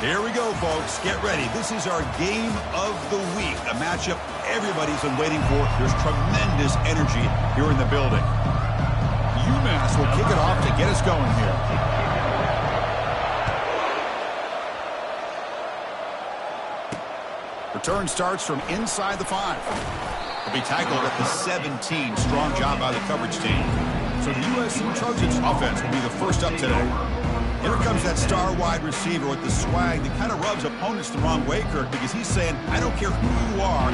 Here we go, folks. Get ready. This is our game of the week, a matchup everybody's been waiting for. There's tremendous energy here in the building. UMass will kick it off to get us going here. Return starts from inside the 5. Will be tackled at the 17. Strong job by the coverage team. So the USC Trojans offense will be the first up today. Here comes that star wide receiver with the swag that kind of rubs opponents the wrong way, Kirk, because he's saying, I don't care who you are,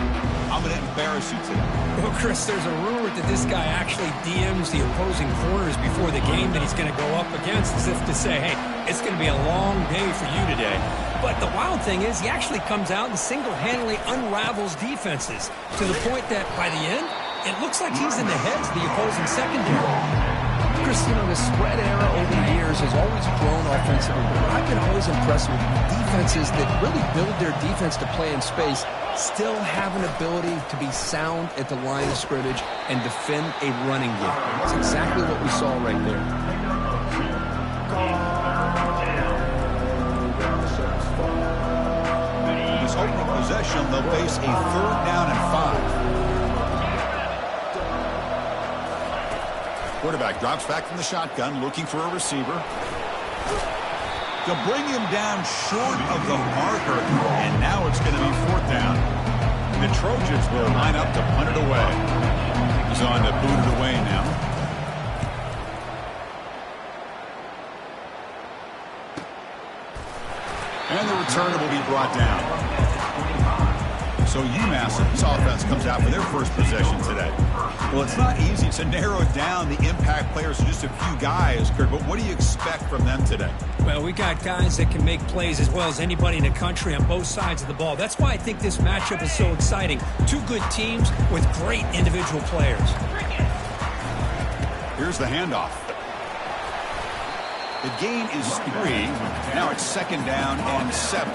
I'm going to embarrass you today. Well, Chris, there's a rumor that this guy actually DMs the opposing corners before the game that he's going to go up against, as if to say, hey, it's going to be a long day for you today. But the wild thing is he actually comes out and single-handedly unravels defenses to the point that by the end, it looks like he's in the heads of the opposing secondary. Chris, the spread era over the years has always grown offensively, but I've been always impressed with defenses that really build their defense to play in space, still have an ability to be sound at the line of scrimmage and defend a running game. It's exactly what we saw right there. This opening possession, they'll face a 3rd down and 5. Quarterback drops back from the shotgun, looking for a receiver. They'll bring him down short of the marker, and now it's going to be 4th down. The Trojans will line up to punt it away. He's on to boot it away now. And the returner will be brought down. So UMass, this offense comes out for their first possession today. Well, it's not easy to narrow down the impact players to just a few guys, Kurt, but what do you expect from them today? Well, we got guys that can make plays as well as anybody in the country on both sides of the ball. That's why I think this matchup is so exciting. Two good teams with great individual players. Here's the handoff. The gain is 3. Now it's 2nd down and 7.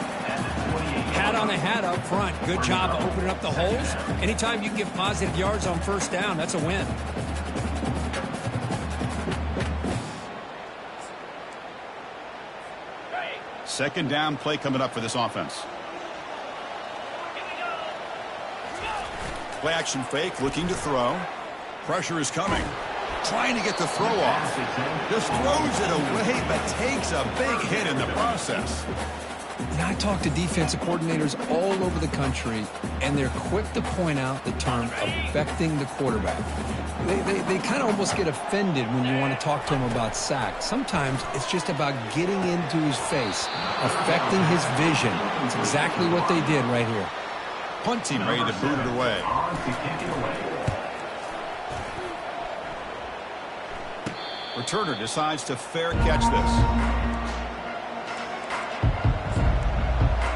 Hat on a hat up front. Good job of opening up the holes. Anytime you can get positive yards on 1st down, that's a win. Second down play coming up for this offense. Play action fake, looking to throw. Pressure is coming. Trying to get the throw off. Just throws it away, but takes a big hit in the process. I talk to defensive coordinators all over the country, and they're quick to point out the term affecting the quarterback. They kind of almost get offended when you want to talk to them about sacks. Sometimes it's just about getting into his face, affecting his vision. It's exactly what they did right here. Punt team ready to boot it away. Returner decides to fair catch this.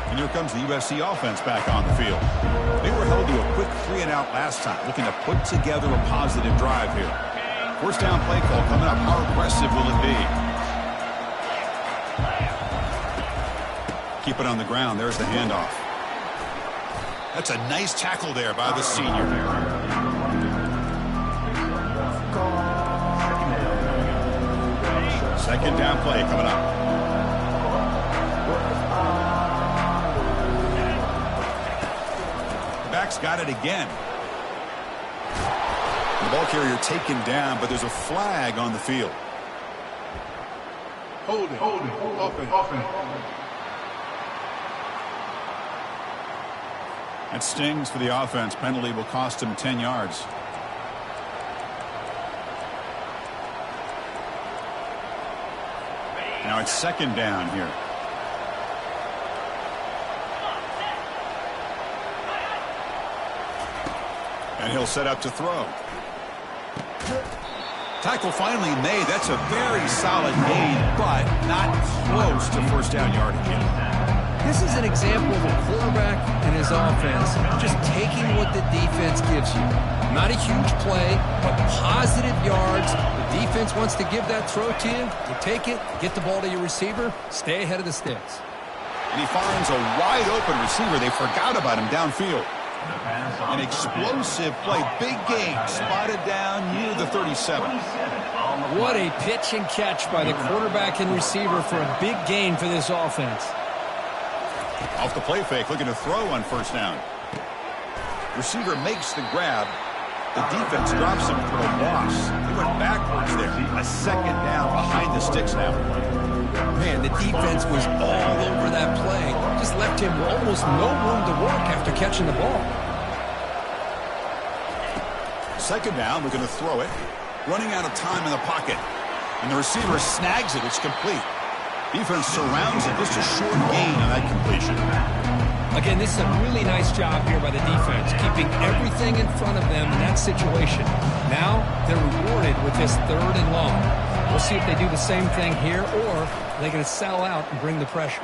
And here comes the USC offense back on the field. They were held to a quick 3-and-out last time, looking to put together a positive drive here. 1st down play call coming up. How aggressive will it be? Keep it on the ground. There's the handoff. That's a nice tackle there by the senior. Second down play coming up. Back's got it again. The ball carrier taken down, but there's a flag on the field. Hold it. Open. That stings for the offense. Penalty will cost him 10 yards. Now it's 2nd down here. And he'll set up to throw. Tackle finally made. That's a very solid gain, but not close to 1st down yardage yet. This is an example of a quarterback and his offense just taking what the defense gives you. Not a huge play, but positive yards. The defense wants to give that throw to you. You take it, get the ball to your receiver, stay ahead of the sticks. And he finds a wide open receiver. They forgot about him downfield. An explosive play. Big gain. Spotted down near the 37. What a pitch and catch by the quarterback and receiver for a big gain for this offense. Off the play fake, looking to throw on first down. Receiver makes the grab. The defense drops him for a loss. He went backwards there. A second down behind the sticks now. Man, the defense was all over that play. Just left him almost no room to work after catching the ball. Second down, we're going to throw it. Running out of time in the pocket. And the receiver snags it. It's complete. Defense surrounds it. Just a short gain on that completion. Again, this is a really nice job here by the defense, keeping everything in front of them in that situation. Now they're rewarded with this 3rd and long. We'll see if they do the same thing here, or they're going to sell out and bring the pressure.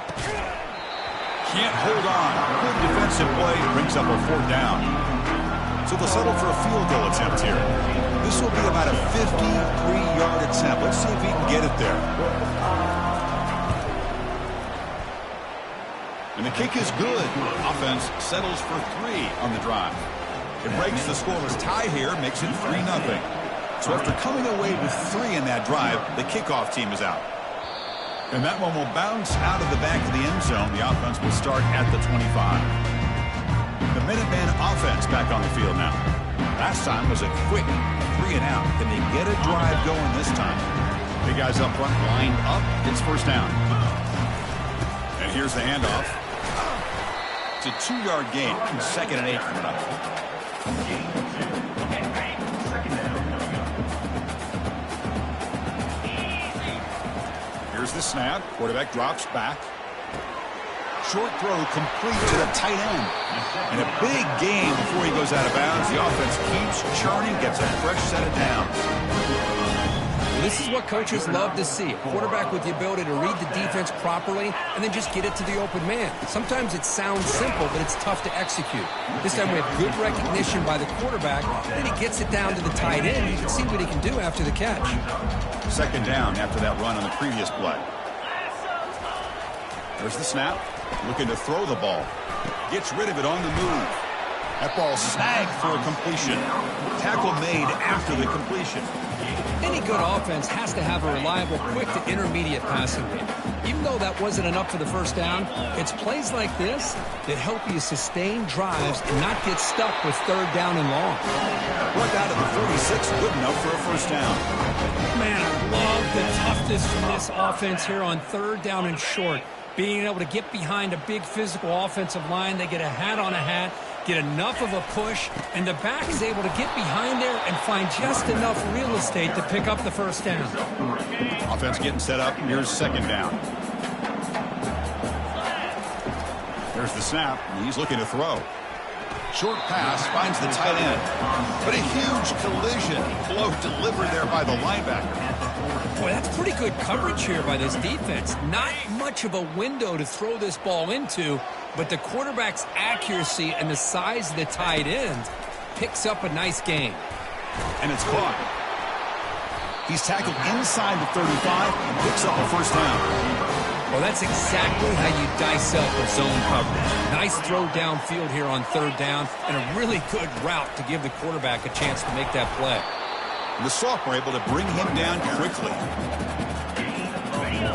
Can't hold on. Good defensive play brings up a 4th down. So they'll settle for a field goal attempt here. This will be about a 53-yard attempt. Let's see if he can get it there. And the kick is good. Offense settles for 3 on the drive. It breaks the scoreless tie here, makes it 3-0. So after coming away with 3 in that drive, the kickoff team is out. And that one will bounce out of the back of the end zone. The offense will start at the 25. The Minuteman offense back on the field now. Last time was a quick 3 and out. Can they get a drive going this time? The guys up front lined up. It's first down. And here's the handoff. It's a 2-yard gain. 2nd and 8 coming up. Here's the snap. Quarterback drops back. Short throw complete to the tight end. And a big gain before he goes out of bounds. The offense keeps churning, gets a fresh set of downs. This is what coaches love to see. A quarterback with the ability to read the defense properly and then just get it to the open man. Sometimes it sounds simple, but it's tough to execute. This time we have good recognition by the quarterback. Then he gets it down to the tight end. You can see what he can do after the catch. Second down after that run on the previous play. There's the snap. Looking to throw the ball. Gets rid of it on the move. That ball snagged for a completion. Tackle made after the completion. Any good offense has to have a reliable, quick to intermediate passing game. Even though that wasn't enough for the first down, it's plays like this that help you sustain drives and not get stuck with 3rd down and long. Brought down to the 46, good enough for a first down. Man, I love the toughness from this offense here on 3rd down and short. Being able to get behind a big physical offensive line, they get a hat on a hat, get enough of a push, and the back is able to get behind there and find just enough real estate to pick up the first down. Offense getting set up. Here's second down. There's the snap. He's looking to throw. Short pass finds the tight end. But a huge collision. Blow delivered there by the linebacker. Boy, that's pretty good coverage here by this defense. Not much of a window to throw this ball into, but the quarterback's accuracy and the size of the tight end picks up a nice gain. And it's caught. He's tackled inside the 35 and picks up a first down. Well, that's exactly how you dice up a zone coverage. Nice throw downfield here on 3rd down and a really good route to give the quarterback a chance to make that play. The sophomore able to bring him down quickly.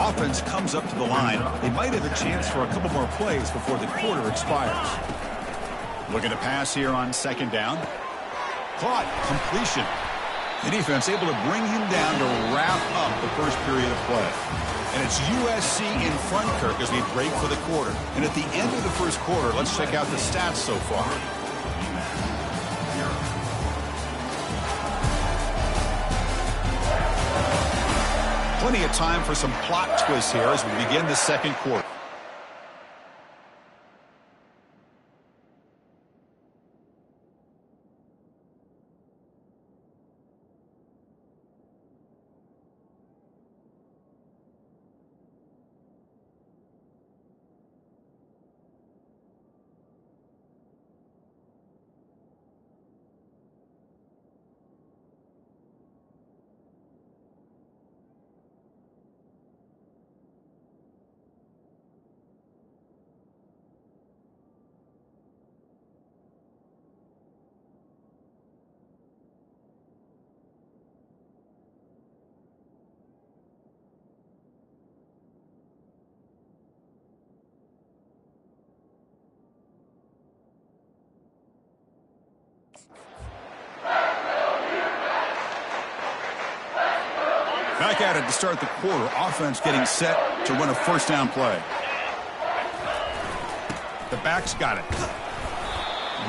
Offense comes up to the line. They might have a chance for a couple more plays before the quarter expires. Looking to pass here on second down. Caught. Completion. The defense able to bring him down to wrap up the first period of play. And it's USC in front, Kirk, as we break for the quarter. And at the end of the first quarter, let's check out the stats so far. Plenty of time for some plot twists here as we begin the second quarter. Back at it to start the quarter. Offense getting set to run a first down play. The back's got it.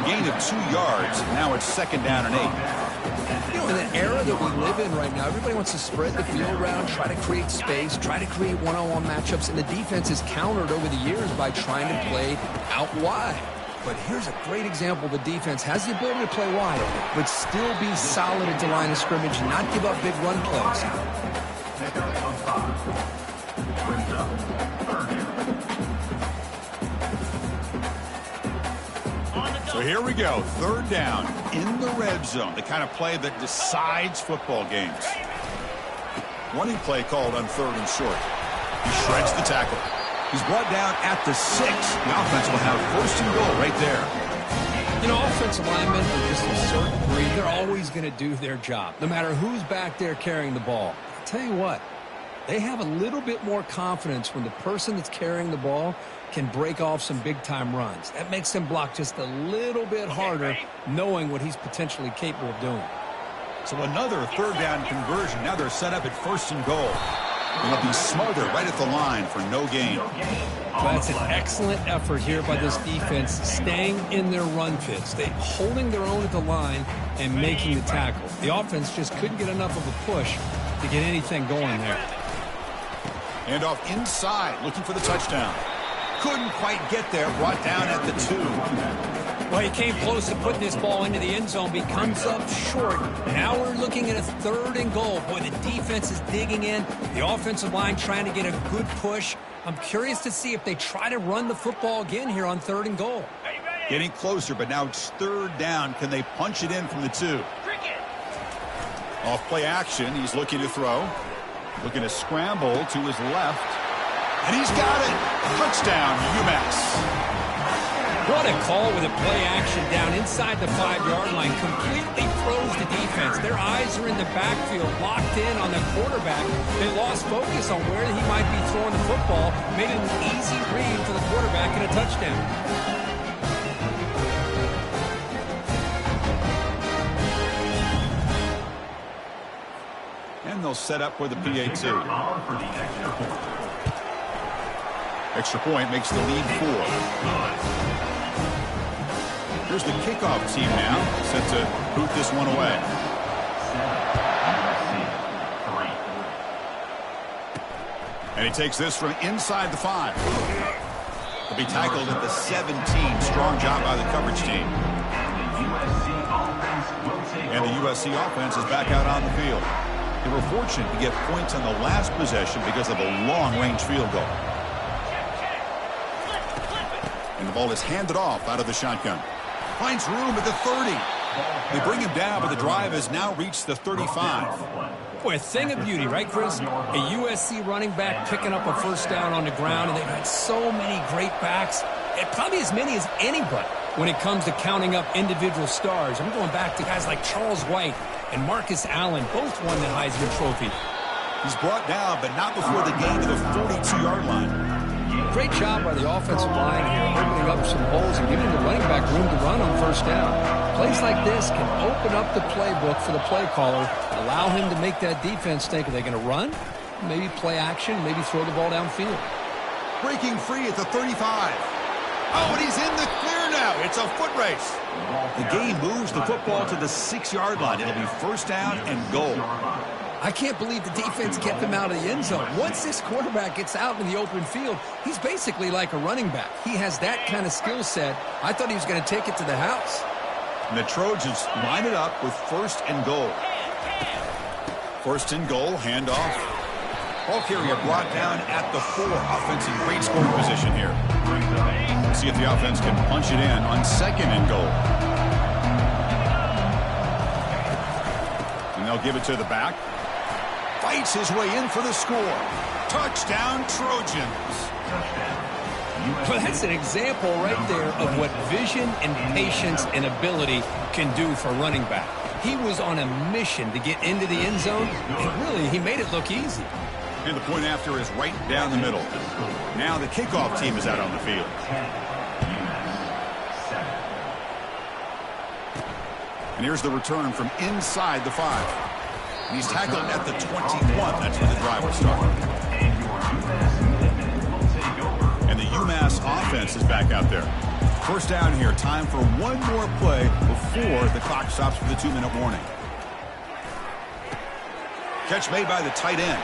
Gain of 2 yards. Now it's second down and 8. You know, in the era that we live in right now, everybody wants to spread the field around, try to create space, try to create one-on-one matchups, and the defense is countered over the years by trying to play out wide. But here's a great example. The defense has the ability to play wide, but still be solid at the line of scrimmage and not give up big run plays. So here we go. Third down in the red zone. The kind of play that decides football games. Running play called on third and short. He shreds the tackle. He's brought down at the 6. The offense will have first and goal right there. You know, offensive linemen are just a certain breed. They're always going to do their job, no matter who's back there carrying the ball. I'll tell you what, they have a little bit more confidence when the person that's carrying the ball can break off some big-time runs. That makes them block just a little bit harder, knowing what he's potentially capable of doing. So another third down conversion. Now they're set up at first and goal. And they'll be smothered right at the line for no gain. Well, that's an excellent effort here by this defense, staying in their run fits. They holding their own at the line and making the tackle. The offense just couldn't get enough of a push to get anything going there. And off inside, looking for the touchdown. Couldn't quite get there, brought down at the 2. Well, he came close to putting this ball into the end zone, but he comes up short. Now we're looking at a third and goal. Boy, the defense is digging in. The offensive line trying to get a good push. I'm curious to see if they try to run the football again here on third and goal. Getting closer, but now it's third down. Can they punch it in from the 2? Off play action, he's looking to throw. Looking to scramble to his left. And he's got it. Touchdown, UMass. What a call with a play action down inside the 5-yard line. Completely throws the defense. Their eyes are in the backfield, locked in on the quarterback. They lost focus on where he might be throwing the football. Made it an easy read for the quarterback and a touchdown. And they'll set up for the PA2. Extra point makes the lead 4. Here's the kickoff team now, set to boot this one away. And he takes this from inside the 5. He'll be tackled at the 17. Strong job by the coverage team. And the USC offense is back out on the field. They were fortunate to get points on the last possession because of a long-range field goal. And the ball is handed off out of the shotgun. Finds room at the 30. They bring him down, but the drive has now reached the 35. Boy, a thing of beauty, right, Chris? A USC running back picking up a first down on the ground, and they've had so many great backs, and probably as many as anybody when it comes to counting up individual stars. I'm going back to guys like Charles White and Marcus Allen, both won the Heisman Trophy. He's brought down, but not before the gain to the 42-yard line. Great job by the offensive line here, opening up some holes and giving the running back room to run on first down. Plays like this can open up the playbook for the play caller, allow him to make that defense think, are they going to run? Maybe play action, maybe throw the ball downfield. Breaking free at the 35. Oh, and he's in the clear now. It's a foot race. The game moves the football to the 6-yard line. It'll be first down and goal. I can't believe the defense kept him out of the end zone. Once this quarterback gets out in the open field, he's basically like a running back. He has that kind of skill set. I thought he was going to take it to the house. And the Trojans line it up with first and goal. First and goal, handoff. Ball carrier brought down at the 4. Offense in great scoring position here. See if the offense can punch it in on second and goal. And they'll give it to the back. Fights his way in for the score. Touchdown, Trojans. Well, that's an example right there of what vision and patience and ability can do for running back. He was on a mission to get into the end zone, and really, he made it look easy. And the point after is right down the middle. Now the kickoff team is out on the field. And here's the return from inside the 5. He's tackled at the 21. That's where the drive will start. And the UMass offense is back out there. First down here. Time for one more play before the clock stops for the 2-minute warning. Catch made by the tight end.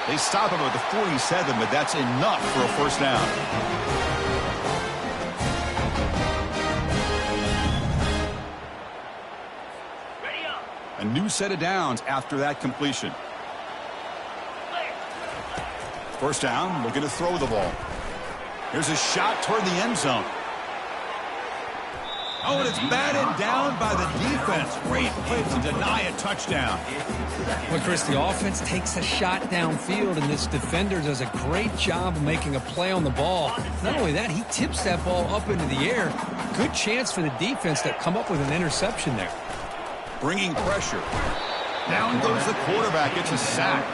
They stop him at the 47, but that's enough for a first down. A new set of downs after that completion. First down, looking to throw the ball. Here's a shot toward the end zone. Oh, and it's batted down by the defense. Great play to deny a touchdown. Well, Chris, the offense takes a shot downfield, and this defender does a great job of making a play on the ball. Not only that, he tips that ball up into the air. Good chance for the defense to come up with an interception there. Bringing pressure. Down goes the quarterback. It's a sack.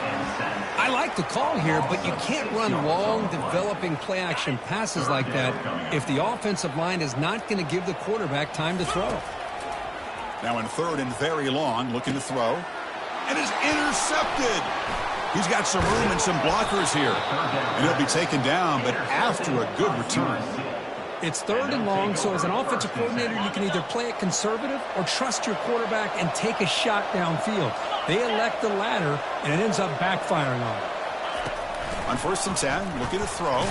I like the call here, but you can't run long, developing play-action passes like that if the offensive line is not going to give the quarterback time to throw. Now in third and very long, looking to throw. And it's intercepted. He's got some room and some blockers here. And he'll be taken down, but after a good return. It's third and long, so as an offensive coordinator, you can either play it conservative or trust your quarterback and take a shot downfield. They elect the latter, and it ends up backfiring on them. On first and 10, looking to throw.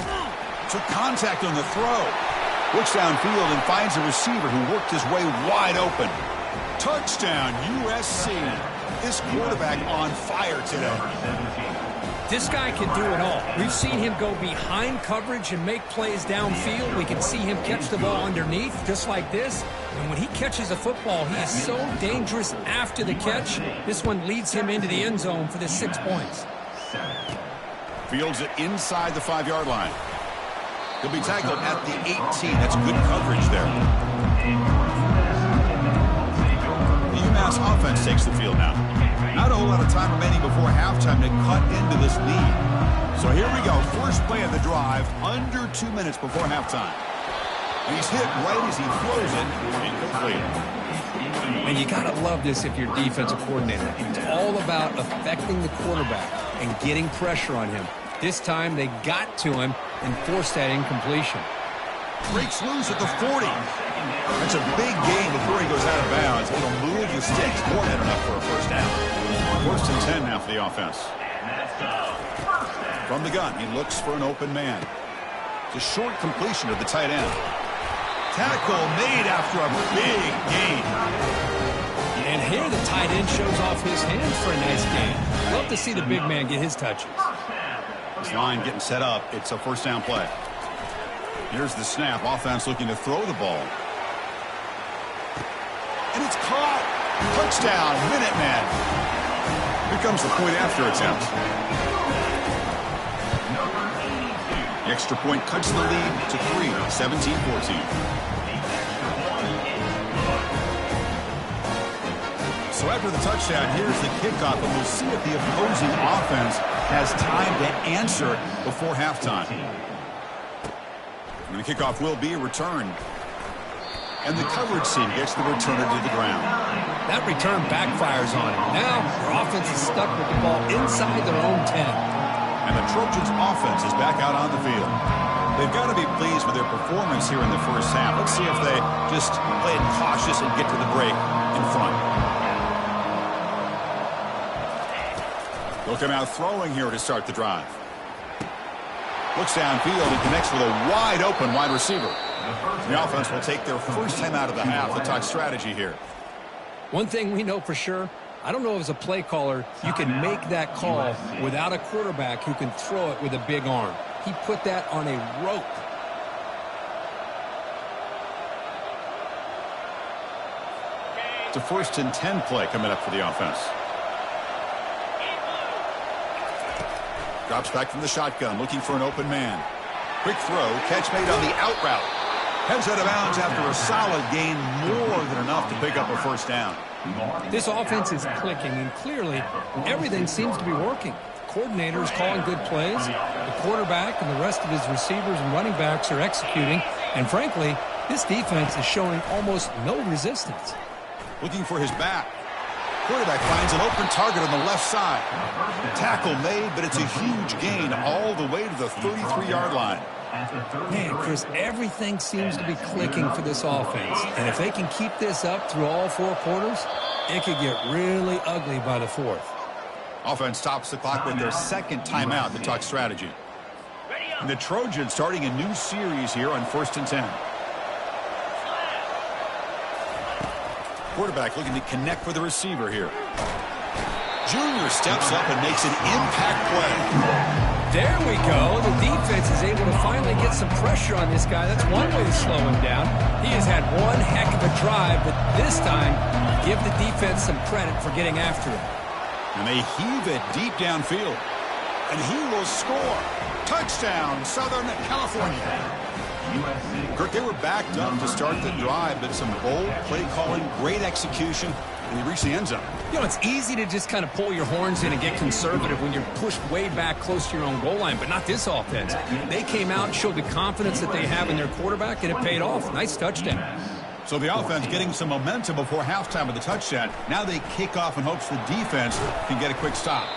Took contact on the throw. Looks downfield and finds a receiver who worked his way wide open. Touchdown, USC. This quarterback on fire today. This guy can do it all. We've seen him go behind coverage and make plays downfield. We can see him catch the ball underneath, just like this. And when he catches a football, he is so dangerous after the catch. This one leads him into the end zone for the 6 points. Fields it inside the 5-yard line. He'll be tackled at the 18. That's good coverage there. The UMass offense takes the field now. Not a whole lot of time remaining before halftime to cut into this lead. So here we go. First play of the drive, under 2 minutes before halftime. And he's hit right as he throws it. Incomplete. And you got to love this if you're defensive coordinator. It's all about affecting the quarterback and getting pressure on him. This time they got to him and forced that incompletion. Breaks loose at the 40. That's a big gain before he goes out of bounds. It'll move the sticks. More than enough for a first down. First and 10 now for the offense. From the gun, he looks for an open man. It's a short completion to the tight end. Tackle made after a big gain. And here the tight end shows off his hands for a nice gain. Love to see the big man get his touches. This line getting set up. It's a first down play. Here's the snap. Offense looking to throw the ball. And it's caught. Touchdown, Minuteman. Here comes the point after attempt. The extra point cuts the lead to 3, 17-14. So after the touchdown, here's the kickoff, and we'll see if the opposing offense has time to answer before halftime. And the kickoff will be a return. And the coverage team gets the returner to the ground. That return backfires on him. Now their offense is stuck with the ball inside their own 10. And the Trojans' offense is back out on the field. They've got to be pleased with their performance here in the first half. Let's see if they just play it cautious and get to the break in front. They'll come out throwing here to start the drive. Looks downfield and connects with a wide-open wide receiver. The offense will take their first time out of the half to talk strategy here. One thing we know for sure, I don't know as a play caller, you can make that call without a quarterback who can throw it with a big arm. He put that on a rope. It's a first and 10 play coming up for the offense. Drops back from the shotgun, looking for an open man. Quick throw, catch made on the out route. Heads out of bounds after a solid gain, more than enough to pick up a first down. This offense is clicking, and clearly everything seems to be working. The coordinator is calling good plays. The quarterback and the rest of his receivers and running backs are executing. And frankly, this defense is showing almost no resistance. Looking for his back. Quarterback finds an open target on the left side. Tackle made, but it's a huge gain all the way to the 33-yard line. Man, Chris, everything seems to be clicking for this offense. And if they can keep this up through all 4 quarters, it could get really ugly by the 4th. Offense stops the clock with their second timeout to talk strategy. And the Trojans starting a new series here on 1st and 10. Quarterback looking to connect with the receiver here. Junior steps up and makes an impact play. There we go. The defense is able to finally get some pressure on this guy. That's one way to slow him down. He has had one heck of a drive, but this time, give the defense some credit for getting after him. And they heave it deep downfield. And he will score. Touchdown, Southern California. Kirk, they were backed up to start the drive, but some bold play calling, great execution, and they reached the end zone. You know, it's easy to just kind of pull your horns in and get conservative when you're pushed way back close to your own goal line, but not this offense. They came out and showed the confidence that they have in their quarterback, and it paid off. Nice touchdown. So the offense getting some momentum before halftime with the touchdown. Now they kick off in hopes the defense can get a quick stop.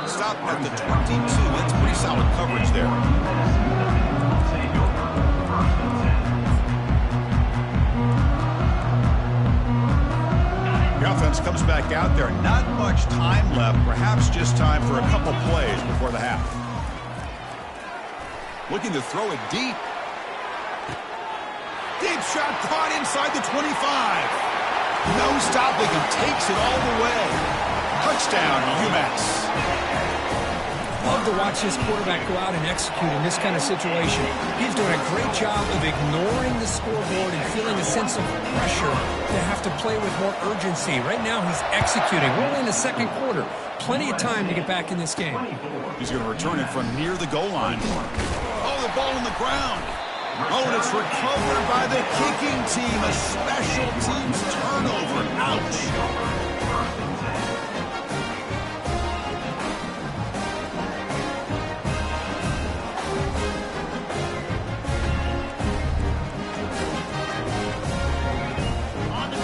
Stop at the 22. That's pretty solid coverage there. The offense comes back out there. Not much time left. Perhaps just time for a couple plays before the half. Looking to throw it deep. Deep shot caught inside the 25. No stopping him. Takes it all the way. Touchdown, UMass. Love to watch this quarterback go out and execute in this kind of situation. He's doing a great job of ignoring the scoreboard and feeling a sense of pressure to have to play with more urgency. Right now, he's executing. We're only in the second quarter. Plenty of time to get back in this game. He's going to return it from near the goal line. Oh, the ball on the ground. Oh, and it's recovered by the kicking team. A special teams turnover. Ouch.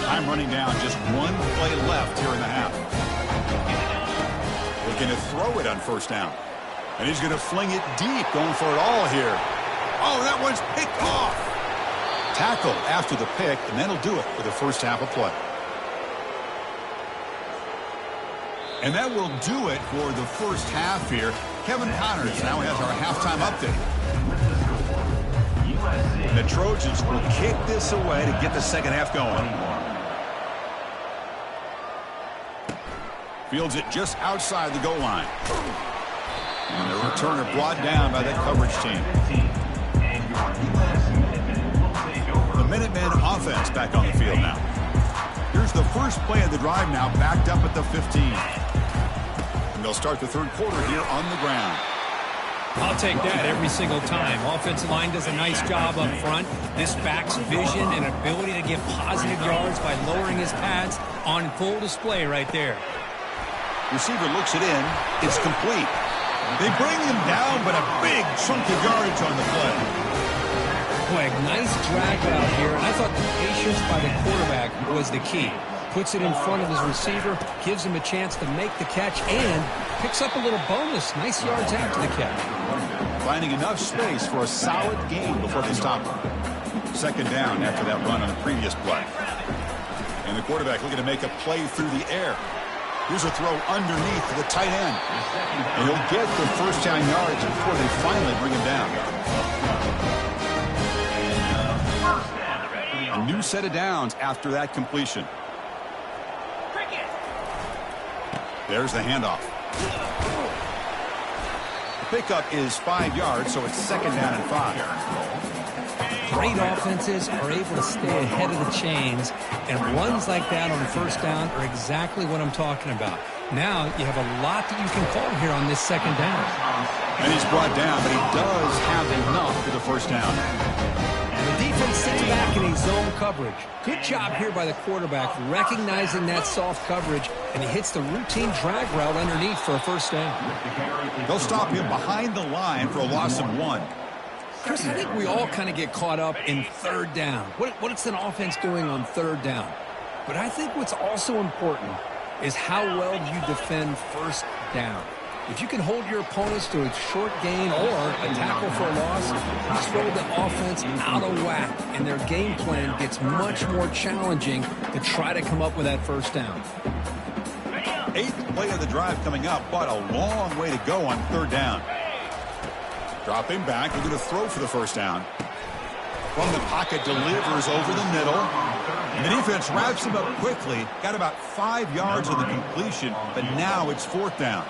Time running down. Just one play left here in the half. Looking to throw it on first down. And he's going to fling it deep, going for it all here. Oh, that one's picked off. Tackle after the pick, and that'll do it for the first half of play. And that will do it for the first half here. Kevin Connors now has our halftime update. And the Trojans will kick this away to get the second half going. Fields it just outside the goal line. And the returner brought down by that coverage team. The Minutemen offense back on the field now. Here's the first play of the drive now, backed up at the 15. And they'll start the third quarter here on the ground. I'll take that every single time. Offensive line does a nice job up front. This back's vision and ability to get positive yards by lowering his pads on full display right there. Receiver looks it in. It's complete. They bring him down, but a big chunk of yardage on the play. Boy, nice drag route here. I thought the patience by the quarterback was the key. Puts it in front of his receiver, gives him a chance to make the catch, and picks up a little bonus. Nice yards after the catch. Finding enough space for a solid gain before they stop him. Second down after that run on the previous play. And the quarterback looking to make a play through the air. Here's a throw underneath to the tight end. And he'll get the first down yards before they finally bring him down. A new set of downs after that completion. There's the handoff. The pickup is 5 yards, so it's second down and 5. Great offenses are able to stay ahead of the chains, and runs like that on first down are exactly what I'm talking about. Now you have a lot that you can call here on this second down. And he's brought down, but he does have enough for the first down. And the defense sits back in a zone coverage. Good job here by the quarterback recognizing that soft coverage, and he hits the routine drag route underneath for a first down. They'll stop him behind the line for a loss of 1. Chris, I think we all kind of get caught up in third down. What's an offense doing on third down? But I think what's also important is how well you defend first down. If you can hold your opponents to a short gain or a tackle for a loss, you throw the offense out of whack, and their game plan gets much more challenging to try to come up with that first down. 8th play of the drive coming up, but a long way to go on 3rd down. Dropping back, we're going to throw for the first down. From the pocket, delivers over the middle. And the defense wraps him up quickly. Got about 5 yards on the completion, but now it's 4th down.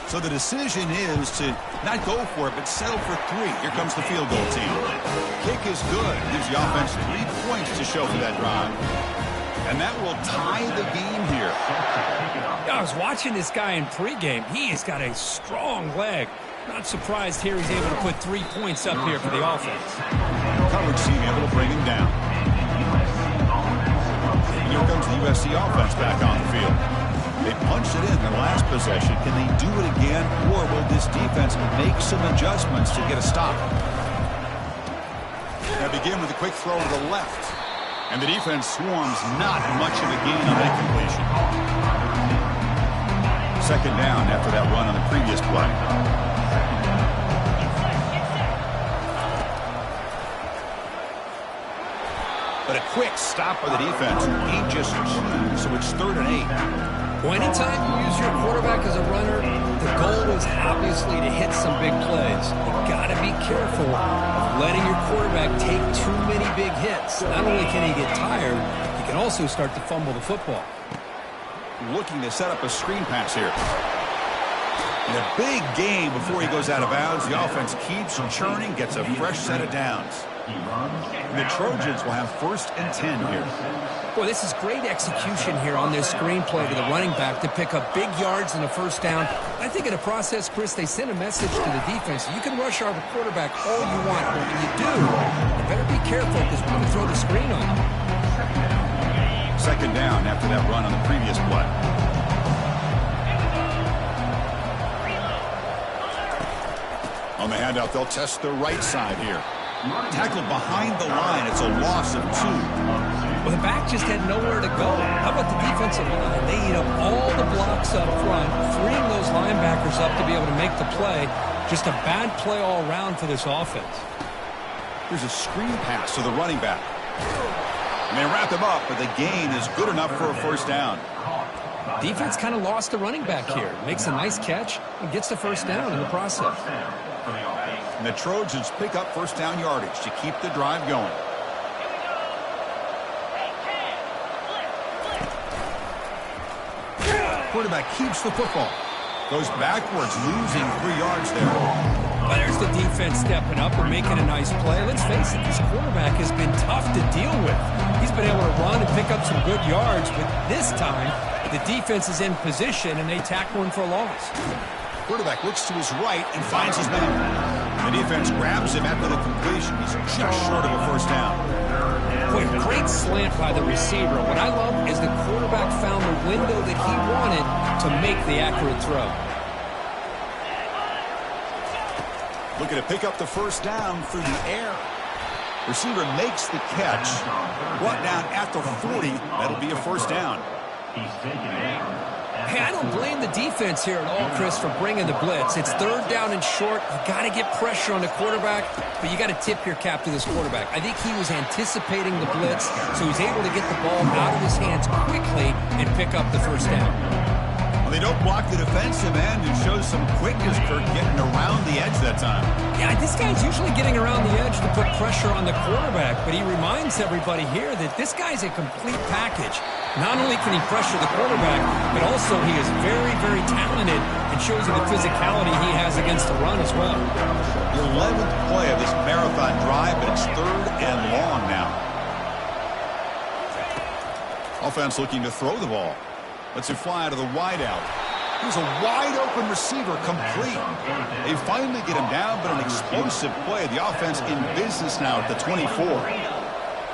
So the decision is to not go for it, but settle for 3. Here comes the field goal team. Kick is good. Gives the offense 3 points to show for that drive. And that will tie the game here. I was watching this guy in pregame. He has got a strong leg. Not surprised here he's able to put 3 points up here for the offense. Coverage team able to bring him down. And here comes the USC offense back on the field. They punched it in their last possession. Can they do it again, or will this defense make some adjustments to get a stop? They begin with a quick throw to the left. And the defense swarms not much of a gain on that completion. 2nd down after that run on the previous play. But a quick stop by the defense. He just chews, so it's 3rd and 8. Well, anytime you use your quarterback as a runner, the goal is obviously to hit some big plays. You've got to be careful of letting your quarterback take too many big hits. Not only can he get tired, he can also start to fumble the football. Looking to set up a screen pass here. And a big game before he goes out of bounds. The offense keeps churning, gets a fresh set of downs. And the Trojans will have 1st and 10 here. Boy, this is great execution here on this screenplay to the running back to pick up big yards in the first down. I think in the process, Chris, they send a message to the defense. You can rush our quarterback all you want, but when you do, you better be careful because we're going to throw the screen on you. 2nd down after that run on the previous play. On the handout, they'll test the right side here. Tackled behind the line. It's a loss of 2. Well, the back just had nowhere to go. How about the defensive line? They eat up all the blocks up front, freeing those linebackers up to be able to make the play. Just a bad play all around for this offense. Here's a screen pass to the running back. And they wrap him up, but the gain is good enough for a first down. Defense kind of lost the running back here. Makes a nice catch and gets the first down in the process. And the Trojans pick up first down yardage to keep the drive going. Quarterback keeps the football. Goes backwards, losing 3 yards there. Well, there's the defense stepping up and making a nice play. Let's face it, this quarterback has been tough to deal with. He's been able to run and pick up some good yards, but this time the defense is in position and they tackle him for a loss. Quarterback looks to his right and finds his man. The defense grabs him after the completion. He's just short of a first down. Boy, great slant by the receiver. What I love is the quarterback found the window that he wanted to make the accurate throw. Looking to pick up the first down through the air. Receiver makes the catch. Brought down at the 40. That'll be a first down. Hey, I don't blame the defense here at all, Chris, for bringing the blitz. It's 3rd down and short. You got to get pressure on the quarterback, but you got to tip your cap to this quarterback. I think he was anticipating the blitz, so he's able to get the ball out of his hands quickly and pick up the first down. Well, they don't block the defensive end and shows some quickness, Kirk, getting around the edge that time. Yeah, this guy's usually getting around the edge to put pressure on the quarterback, but he reminds everybody here that this guy's a complete package. Not only can he pressure the quarterback, but also he is very, very talented and shows you the physicality he has against the run as well. The 11th play of this marathon drive, but it's 3rd and long now. Offense looking to throw the ball. Lets it fly to the wideout. Here's a wide-open receiver, complete. They finally get him down, but an explosive play. The offense in business now at the 24.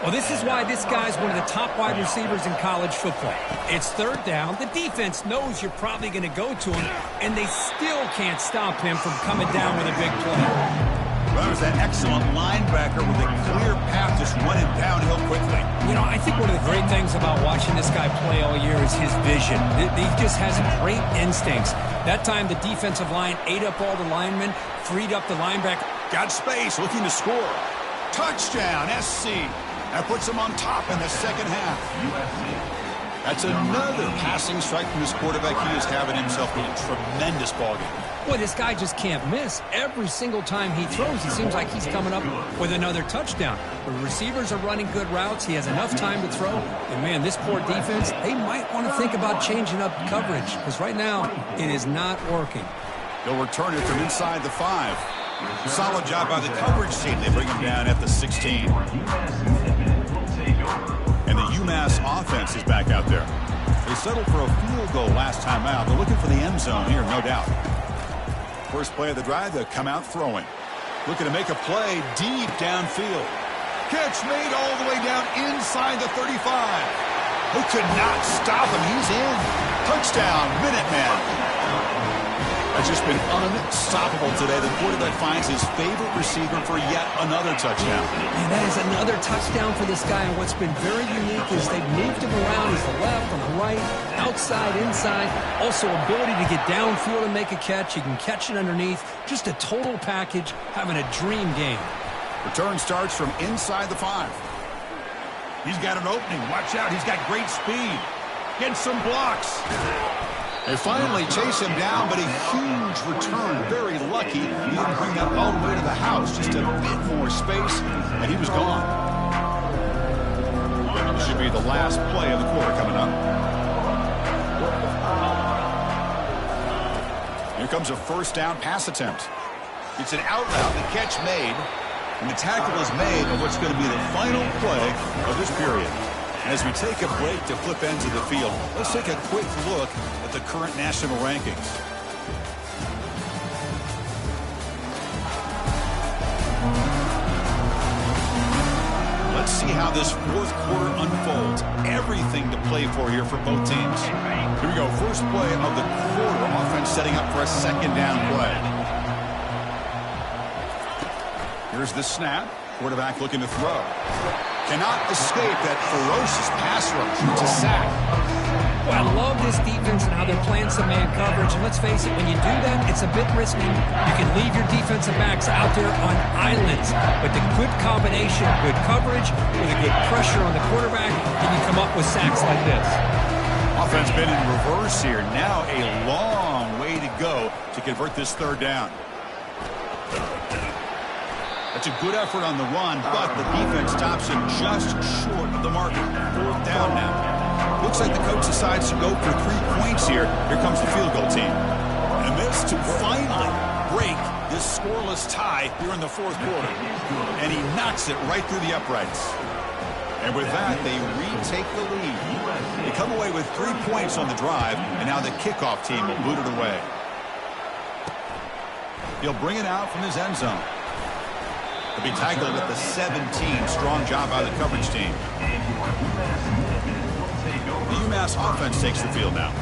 Well, this is why this guy's one of the top wide receivers in college football. It's 3rd down. The defense knows you're probably going to go to him, and they still can't stop him from coming down with a big play. Well, there's that excellent linebacker with a clear path just running downhill quickly. You know, I think one of the great things about watching this guy play all year is his vision. He just has great instincts. That time, the defensive line ate up all the linemen, freed up the linebacker. Got space, looking to score. Touchdown, SC. That puts him on top in the second half. That's another passing strike from this quarterback. He is having himself a tremendous ballgame. Boy, this guy just can't miss. Every single time he throws, it seems like he's coming up with another touchdown. The receivers are running good routes. He has enough time to throw. And, man, this poor defense, they might want to think about changing up coverage because right now it is not working. They'll return it from inside the 5. Solid job by the coverage team. They bring him down at the 16. And the UMass offense is back out there. They settled for a field goal last time out. They're looking for the end zone here, no doubt. First play of the drive, they'll come out throwing. Looking to make a play deep downfield. Catch made all the way down inside the 35. Who could not stop him? He's in. Touchdown, Minutemen. That's just been unstoppable today. The quarterback finds his favorite receiver for yet another touchdown. And that is another touchdown for this guy. And what's been very unique is they've moved him around. He's the left, on the right, outside, inside. Also ability to get downfield and make a catch. He can catch it underneath. Just a total package, having a dream game. Return starts from inside the 5. He's got an opening. Watch out. He's got great speed. Getting some blocks. They finally chase him down, but a huge return. Very lucky. He didn't bring that all the way to the house. Just a bit more space, and he was gone. This should be the last play of the quarter coming up. Here comes a first down pass attempt. It's an out route. The catch made, and the tackle is made on what's going to be the final play of this period. As we take a break to flip ends of the field, let's take a quick look at the current national rankings. Let's see how this fourth quarter unfolds. Everything to play for here for both teams. Here we go. First play of the quarter. Offense setting up for a second down play. Here's the snap. Quarterback looking to throw. Cannot escape that ferocious pass rush. It's a sack. Well, I love this defense and how they're playing some man coverage. And let's face it, when you do that, it's a bit risky. You can leave your defensive backs out there on islands. But the good combination, good coverage, with a good pressure on the quarterback, and you come up with sacks like this. Offense been in reverse here. Now a long way to go to convert this third down. That's a good effort on the run, but the defense stops him just short of the marker. Fourth down now. Looks like the coach decides to go for 3 points here. Here comes the field goal team. And this to finally break this scoreless tie here in the fourth quarter. And he knocks it right through the uprights. And with that, they retake the lead. They come away with 3 points on the drive, and now the kickoff team will boot it away. He'll bring it out from his end zone. He'll be tackled at the 17. Strong job by the coverage team. The UMass offense takes the field now.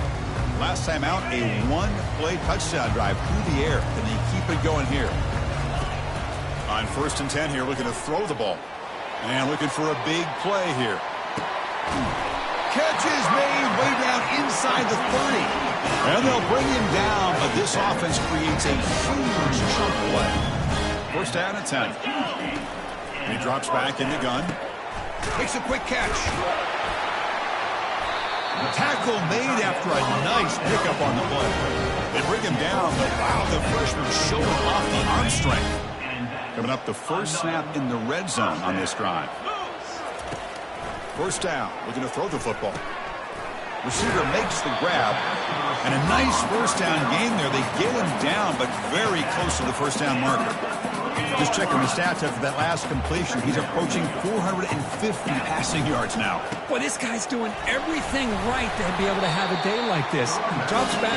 Last time out, a one-play touchdown drive through the air. And they keep it going here. On 1st and 10 here, looking to throw the ball. And looking for a big play here. Catch is made way down inside the 30. And they'll bring him down, but this offense creates a huge chunk play. First down and 10. And he drops back in the gun. Makes a quick catch. Tackle made after a nice pickup on the play. They bring him down, but wow, the freshman showing off the arm strength. Coming up the first snap in the red zone on this drive. First down, looking to throw the football. Receiver makes the grab, and a nice first down game there. They get him down, but very close to the first down marker. Just checking the stats after that last completion. He's approaching 450 passing yards now. Boy, this guy's doing everything right to be able to have a day like this. He drops back,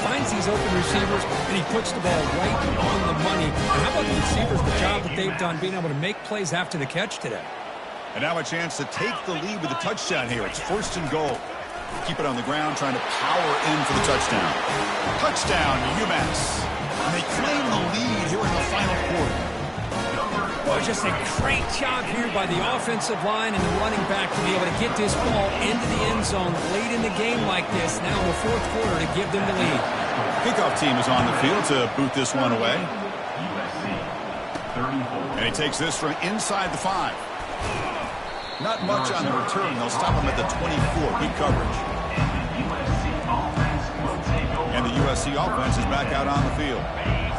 finds these open receivers, and he puts the ball right on the money. And how about the receivers, the job that they've done being able to make plays after the catch today? And now a chance to take the lead with a touchdown here. It's 1st and goal. Keep it on the ground, trying to power in for the touchdown. Touchdown, UMass. And they claim the lead here in the final quarter. just a great job here by the offensive line and the running back to be able to get this ball into the end zone late in the game like this, now in the fourth quarter, to give them the lead. Kickoff team is on the field to boot this one away. And he takes this from inside the 5. Not much on the return. They'll stop him at the 24. Good coverage. And the USC offense is back out on the field.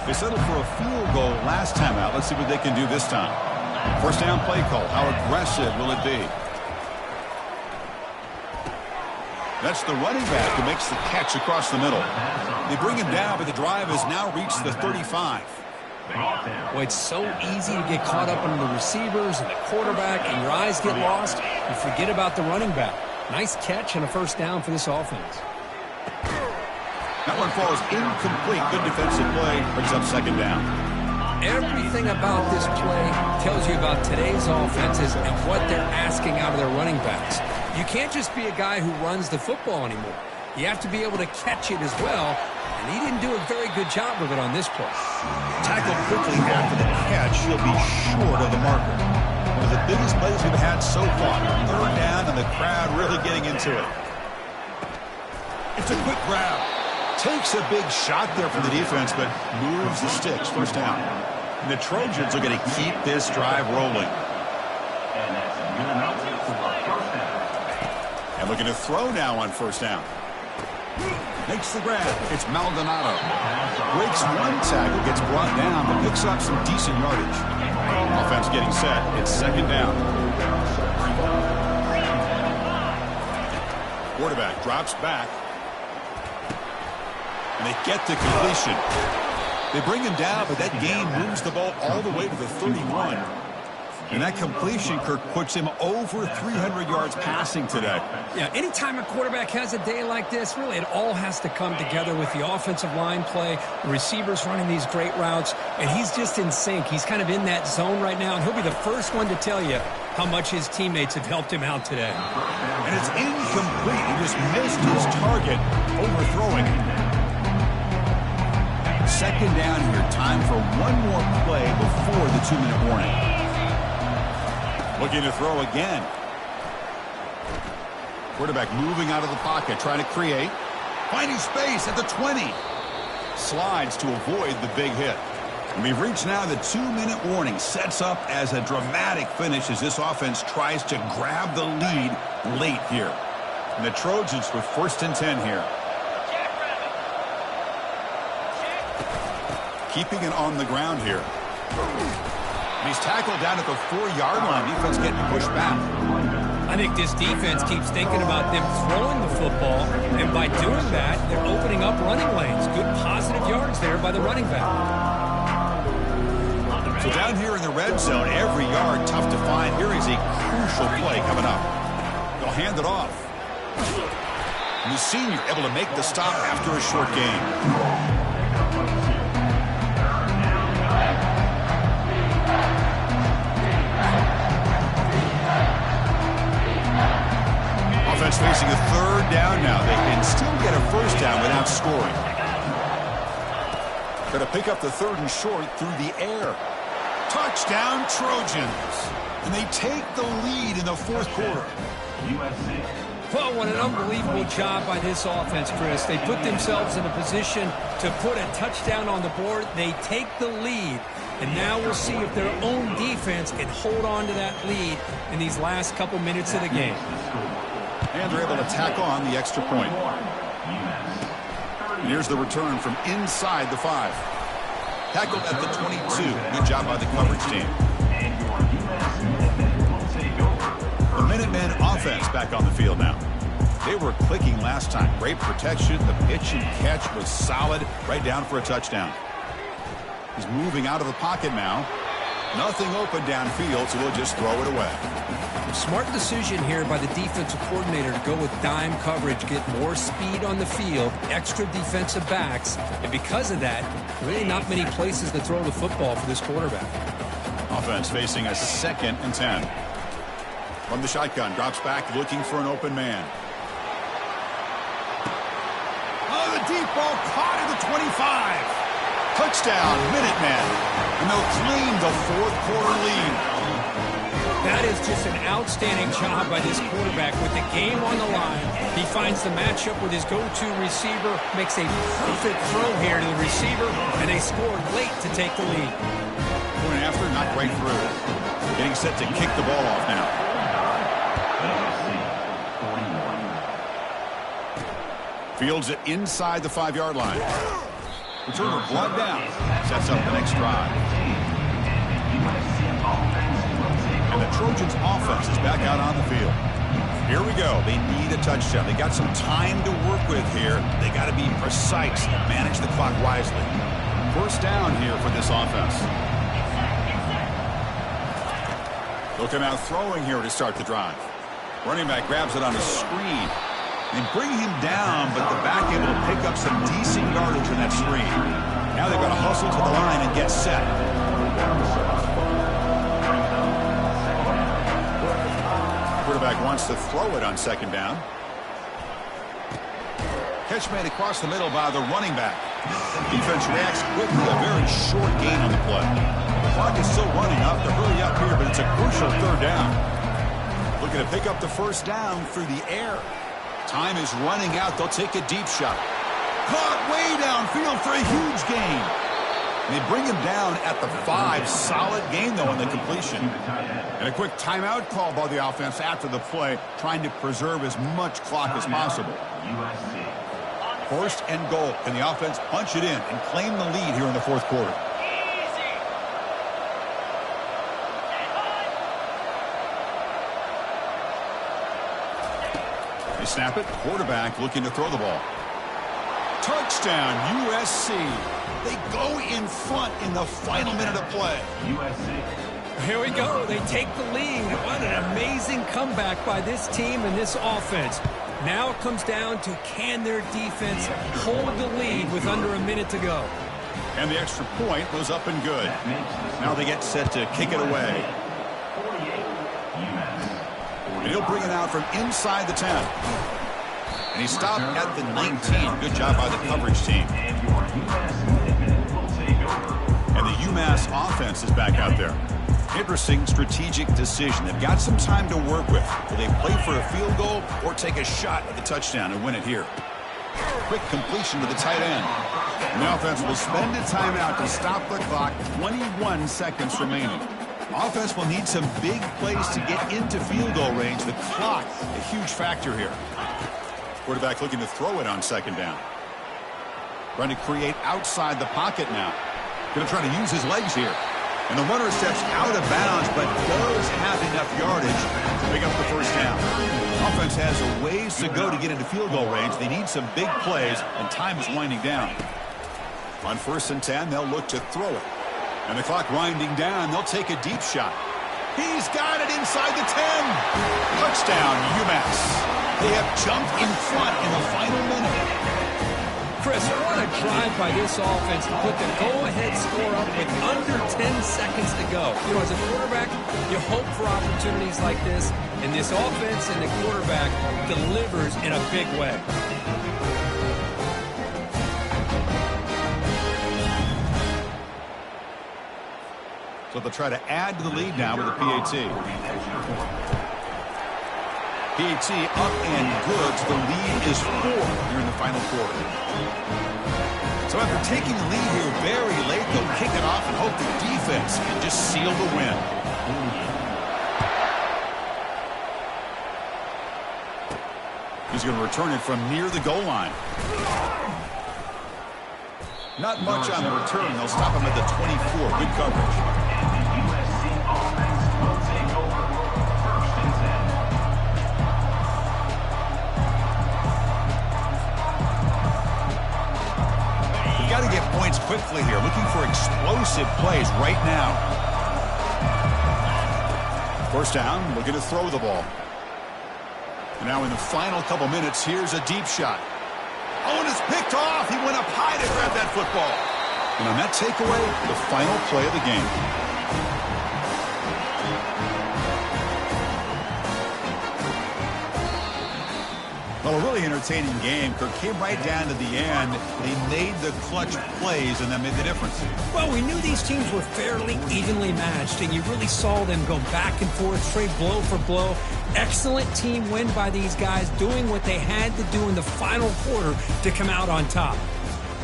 They settled for a field goal last time out. Let's see what they can do this time. First down play call. How aggressive will it be? That's the running back who makes the catch across the middle. They bring him down, but the drive has now reached the 35. Well, it's so easy to get caught up in the receivers and the quarterback, and your eyes get lost. You forget about the running back. Nice catch and a first down for this offense. That one falls incomplete. Good defensive play. Brings up second down. Everything about this play tells you about today's offenses and what they're asking out of their running backs. You can't just be a guy who runs the football anymore. You have to be able to catch it as well, and he didn't do a very good job of it on this play. Tackled quickly after the catch. He'll be short of the marker. One of the biggest plays we've had so far. Third down, and the crowd really getting into it. It's a quick grab. Takes a big shot there from the defense, but moves the sticks. First down. And the Trojans are going to keep this drive rolling. And looking to throw now on first down. Makes the grab. It's Maldonado. Breaks one tackle, gets brought down, but picks up some decent yardage. Offense getting set. It's second down. Quarterback drops back. And they get to completion. They bring him down, but that gain moves the ball all the way to the 31. And that completion, Kirk, puts him over 300 yards passing today. Yeah, anytime a quarterback has a day like this, really it all has to come together with the offensive line play, the receivers running these great routes, and he's just in sync. He's kind of in that zone right now, and he'll be the first one to tell you how much his teammates have helped him out today. And it's incomplete. He just missed his target, overthrowing it. Second down here. Time for one more play before the 2-minute warning. Looking to throw again. Quarterback moving out of the pocket, trying to create. Finding space at the 20. Slides to avoid the big hit. And we've reached now the 2-minute warning. Sets up as a dramatic finish as this offense tries to grab the lead late here. And the Trojans with first and 10 here. Keeping it on the ground here. And he's tackled down at the 4-yard line. Defense getting pushed back. I think this defense keeps thinking about them throwing the football, and by doing that, they're opening up running lanes. Good positive yards there by the running back. So down here in the red zone, every yard tough to find. Here is a crucial play coming up. They'll hand it off. And the senior able to make the stop after a short gain. Offense facing a third down now. They can still get a first down without scoring. Going to pick up the third and short through the air. Touchdown, Trojans. And they take the lead in the fourth quarter. Well, what an unbelievable job by this offense, Chris. They put themselves in a position to put a touchdown on the board. They take the lead. And now we'll see if their own defense can hold on to that lead in these last couple minutes of the game. And they're able to tack on the extra point. And here's the return from inside the 5. Tackled at the 22. Good job by the coverage team. The Minutemen offense back on the field now. They were clicking last time. Great protection. The pitch and catch was solid. Right down for a touchdown. He's moving out of the pocket now. Nothing open downfield, so we'll just throw it away. Smart decision here by the defensive coordinator to go with dime coverage, get more speed on the field, extra defensive backs, and because of that, really not many places to throw the football for this quarterback. Offense facing a second and 10. From the shotgun, drops back looking for an open man. Oh, the deep ball caught at the 25. Touchdown, Minutemen. And they'll claim the fourth quarter lead. That is just an outstanding job by this quarterback with the game on the line. He finds the matchup with his go-to receiver, makes a perfect throw here to the receiver, and they score late to take the lead. Point after, not right through. Getting set to kick the ball off now. Fields it inside the 5-yard line. Returner blood down. Sets up the next drive. And the Trojans offense is back out on the field. Here we go. They need a touchdown. They got some time to work with here. They got to be precise, manage the clock wisely. First down here for this offense. They'll come out throwing here to start the drive. Running back grabs it on a screen. They bring him down, but the back able to pick up some decent yardage in that screen. Now they've got to hustle to the line and get set. Quarterback wants to throw it on second down. Catch made across the middle by the running back. Defense reacts quickly. A very short gain on the play. The clock is still running up to hurry up here, but it's a crucial third down. Looking to pick up the first down through the air. Time is running out. They'll take a deep shot. Caught way downfield for a huge gain. They bring him down at the 5. Solid gain, though, on the completion. And a quick timeout call by the offense after the play, trying to preserve as much clock as possible. First and goal. Can the offense punch it in and claim the lead here in the fourth quarter? They snap it. Quarterback looking to throw the ball. Touchdown, USC. They go in front in the final minute of play. Here we go. They take the lead. What an amazing comeback by this team and this offense. Now it comes down to can their defense hold the lead with under a minute to go. And the extra point was up and good. Now they get set to kick it away. And he'll bring it out from inside the 10. And he stopped at the 19. Good job by the coverage team. And the UMass offense is back out there. Interesting strategic decision. They've got some time to work with. Will they play for a field goal or take a shot at the touchdown and win it here? Quick completion to the tight end. And the offense will spend a timeout to stop the clock. 21 seconds remaining. Offense will need some big plays to get into field goal range. The clock, a huge factor here. Quarterback looking to throw it on second down. Trying to create outside the pocket now. Going to try to use his legs here. And the runner steps out of bounds, but does have enough yardage to pick up the first down. Offense has a ways to go to get into field goal range. They need some big plays, and time is winding down. On 1st and 10, they'll look to throw it. And the clock winding down, they'll take a deep shot. He's got it inside the 10. Touchdown, UMass. They have jumped in front in the final minute. Chris, what a drive by this offense to put the go-ahead score up with under 10 seconds to go. You know, as a quarterback, you hope for opportunities like this, and this offense and the quarterback delivers in a big way. So they'll try to add to the lead now with a PAT. PAT up and good. So the lead is 4 here in the final quarter. So after taking the lead here very late, they'll kick it off and hope the defense can just seal the win. He's going to return it from near the goal line. Not much on the return. They'll stop him at the 24. Good coverage. Got to get points quickly here. Looking for explosive plays right now. First down, looking to throw the ball. And now in the final couple minutes, here's a deep shot. Oh, and it's picked off. He went up high to grab that football. And on that takeaway, the final play of the game. The Well, a really entertaining game. Kirk came right down to the end. They made the clutch plays, and that made the difference. Well, we knew these teams were fairly evenly matched, and you really saw them go back and forth, trade blow for blow. Excellent team win by these guys, doing what they had to do in the final quarter to come out on top.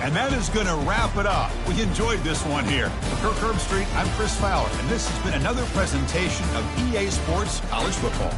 And that is going to wrap it up. We enjoyed this one here. For Kirk Herbstreit, I'm Chris Fowler, and this has been another presentation of EA Sports College Football.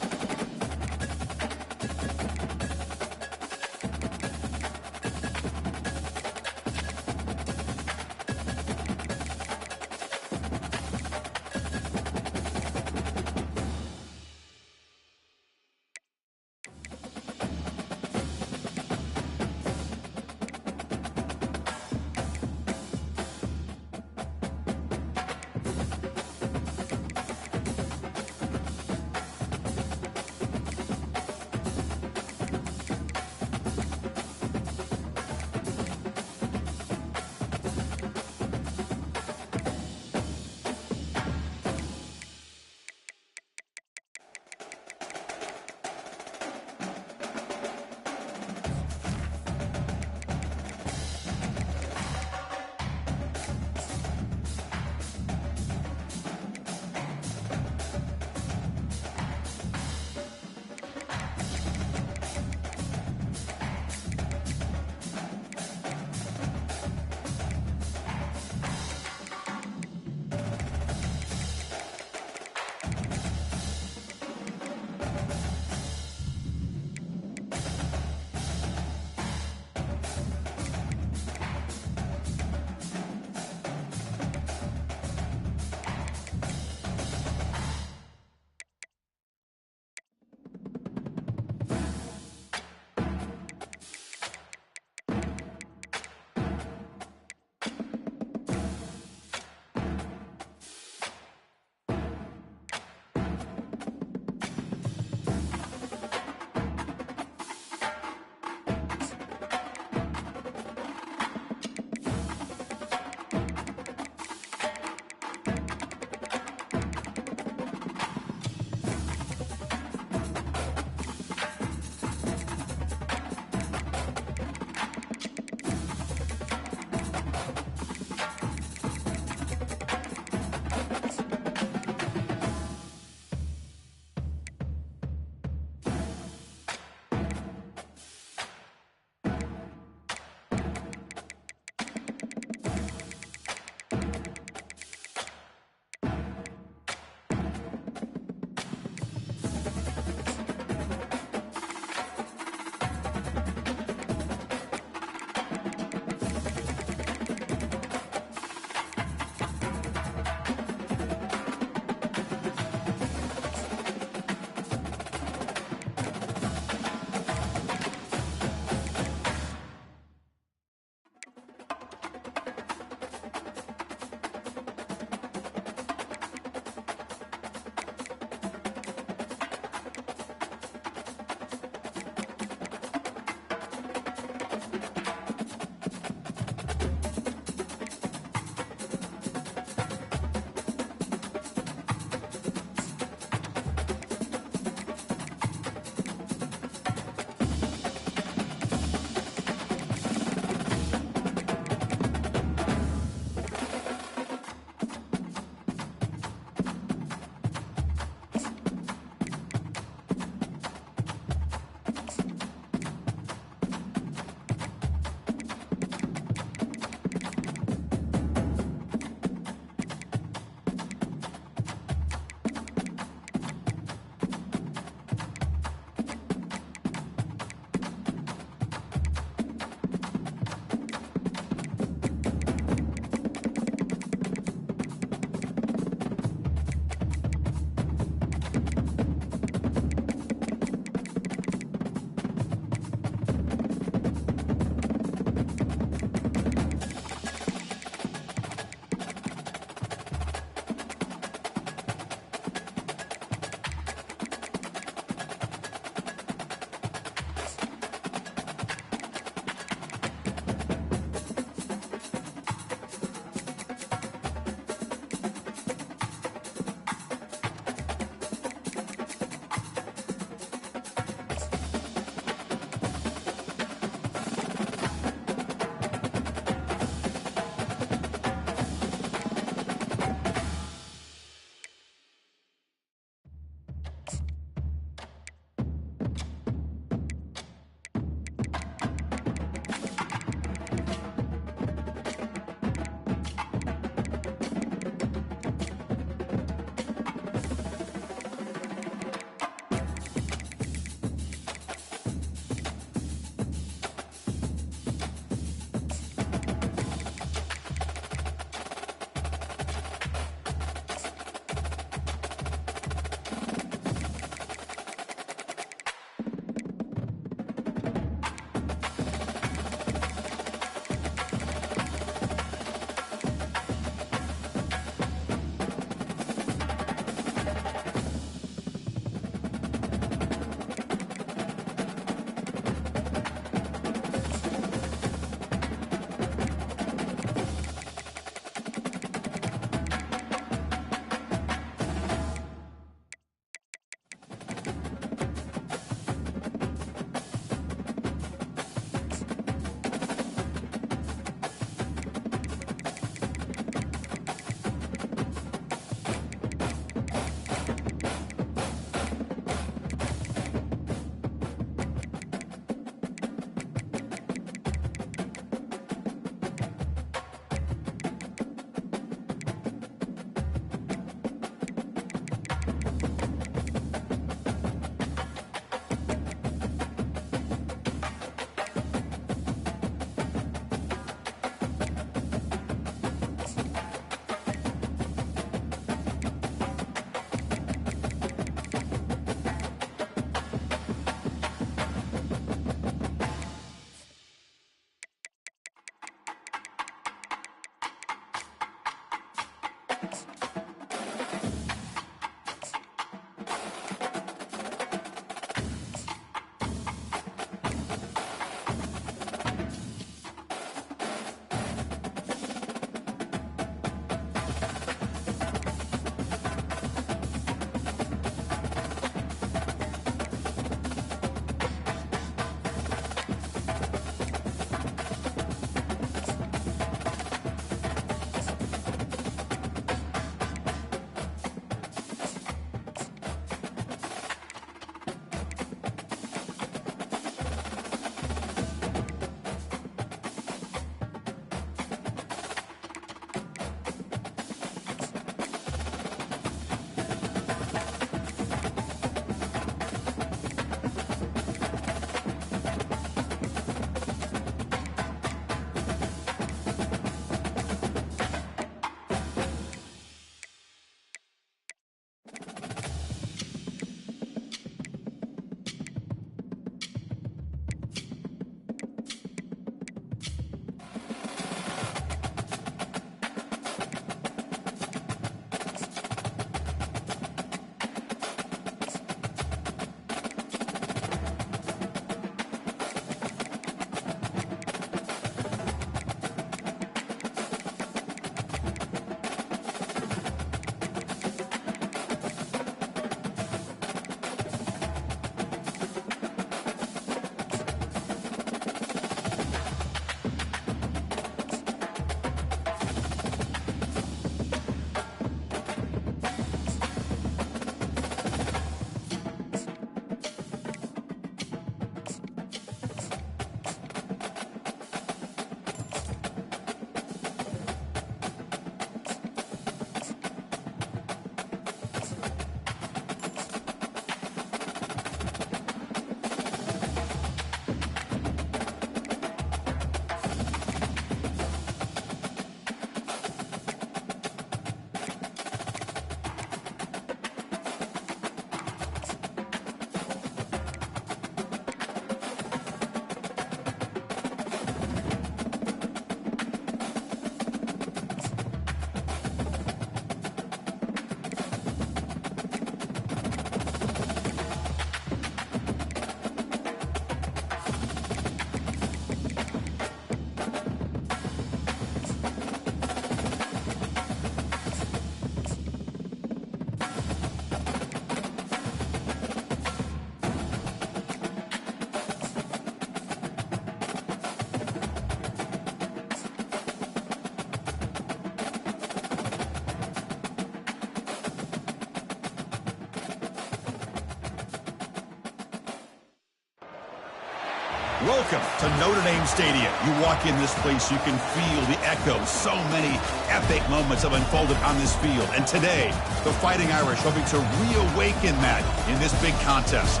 Welcome to Notre Dame Stadium. You walk in this place, you can feel the echoes. So many epic moments have unfolded on this field. And today, the Fighting Irish hoping to reawaken that in this big contest.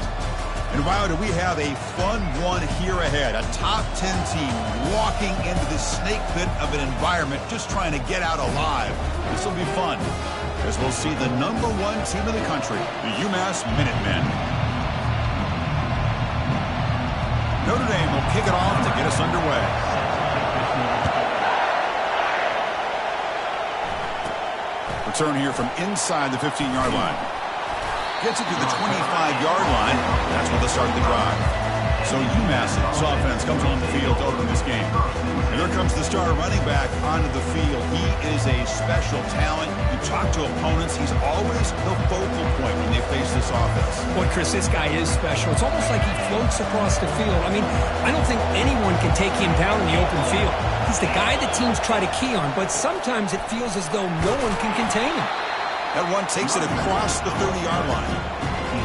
And wow, do we have a fun one here ahead. A top 10 team walking into this snake pit of an environment, just trying to get out alive. This will be fun, as we'll see the #1 team in the country, the UMass Minutemen. Notre Dame will kick it off to get us underway. Return here from inside the 15-yard line. Gets it to the 25-yard line. That's where they'll start the drive. So UMass's offense comes on the field to open this game. And here comes the starter running back onto the field. He is a special talent. You talk to opponents, he's always the focal point when they face this offense. Boy, Chris, this guy is special. It's almost like he floats across the field. I mean, I don't think anyone can take him down in the open field. He's the guy that teams try to key on, but sometimes it feels as though no one can contain him. That one takes it across the 30-yard line.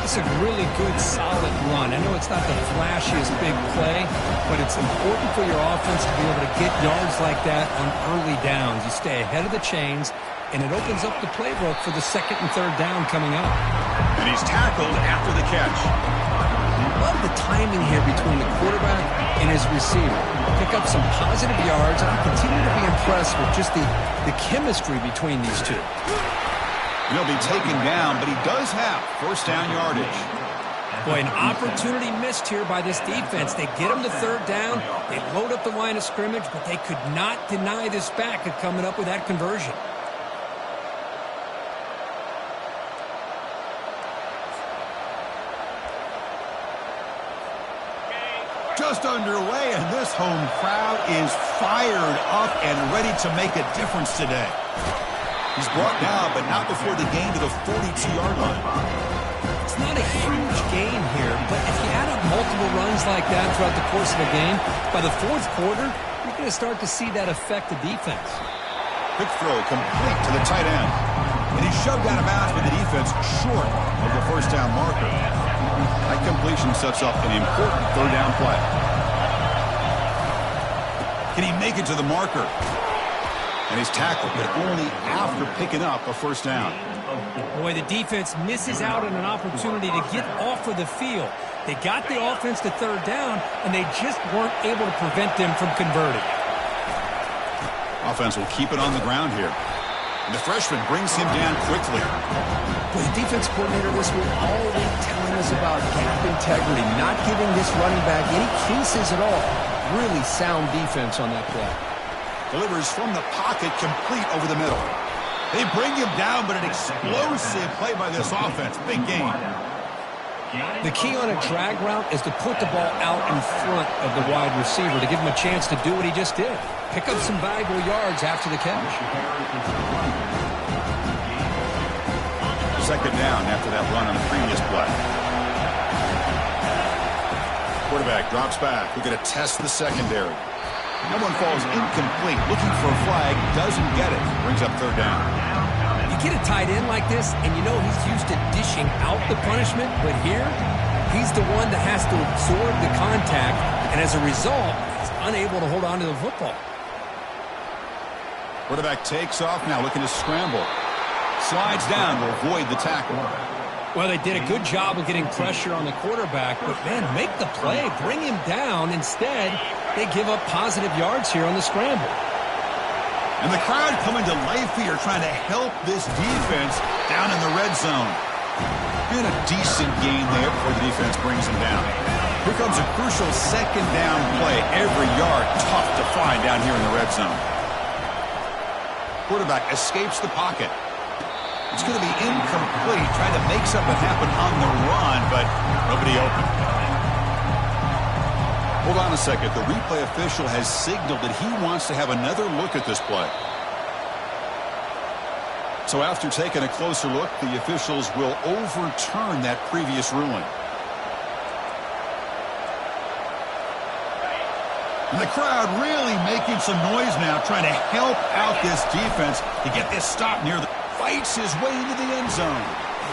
It's a really good, solid run. I know it's not the flashiest big play, but it's important for your offense to be able to get yards like that on early downs. You stay ahead of the chains, and it opens up the playbook for the second and third down coming up. And he's tackled after the catch. I love the timing here between the quarterback and his receiver. Pick up some positive yards, and I continue to be impressed with just the chemistry between these two. He'll be taken down, but he does have first down yardage. Boy, an opportunity missed here by this defense. They get him to third down. They load up the line of scrimmage, but they could not deny this back at coming up with that conversion. Just underway, and this home crowd is fired up and ready to make a difference today. He's brought down, but not before the gain to the 42-yard line. It's not a huge gain here, but if you add up multiple runs like that throughout the course of a game, by the fourth quarter, you're going to start to see that affect the defense. Quick throw complete to the tight end. And he's shoved out of bounds by the defense short of the first down marker. That completion sets up an important third down play. Can he make it to the marker? And he's tackled, but only after picking up a first down. Boy, the defense misses out on an opportunity to get off of the field. They got the offense to third down, and they just weren't able to prevent them from converting. Offense will keep it on the ground here. And the freshman brings him down quickly. Boy, the defense coordinator this week all week telling us about gap integrity, not giving this running back any creases at all. Really sound defense on that play. Delivers from the pocket, complete over the middle. They bring him down, but an explosive play by this offense. Big gain. The key on a drag route is to put the ball out in front of the wide receiver to give him a chance to do what he just did. Pick up some valuable yards after the catch. Second down after that run on the previous play. Quarterback drops back. We're going to test the secondary. That one falls incomplete. Looking for a flag. Doesn't get it. Brings up third down. You get a tight end like this, and you know he's used to dishing out the punishment, but here, he's the one that has to absorb the contact, and as a result, he's unable to hold on to the football. Quarterback takes off now, looking to scramble. Slides down to avoid the tackle. Well, they did a good job of getting pressure on the quarterback, but, man, make the play. Bring him down. Instead, they give up positive yards here on the scramble. And the crowd coming to life here, trying to help this defense down in the red zone. And a decent gain there before the defense brings him down. Here comes a crucial second down play. Every yard tough to find down here in the red zone. Quarterback escapes the pocket. It's going to be incomplete, trying to make something happen on the run, but nobody open. Hold on a second. The replay official has signaled that he wants to have another look at this play. So after taking a closer look, the officials will overturn that previous ruling. And the crowd really making some noise now, trying to help out this defense to get this stop near the... Fights his way into the end zone.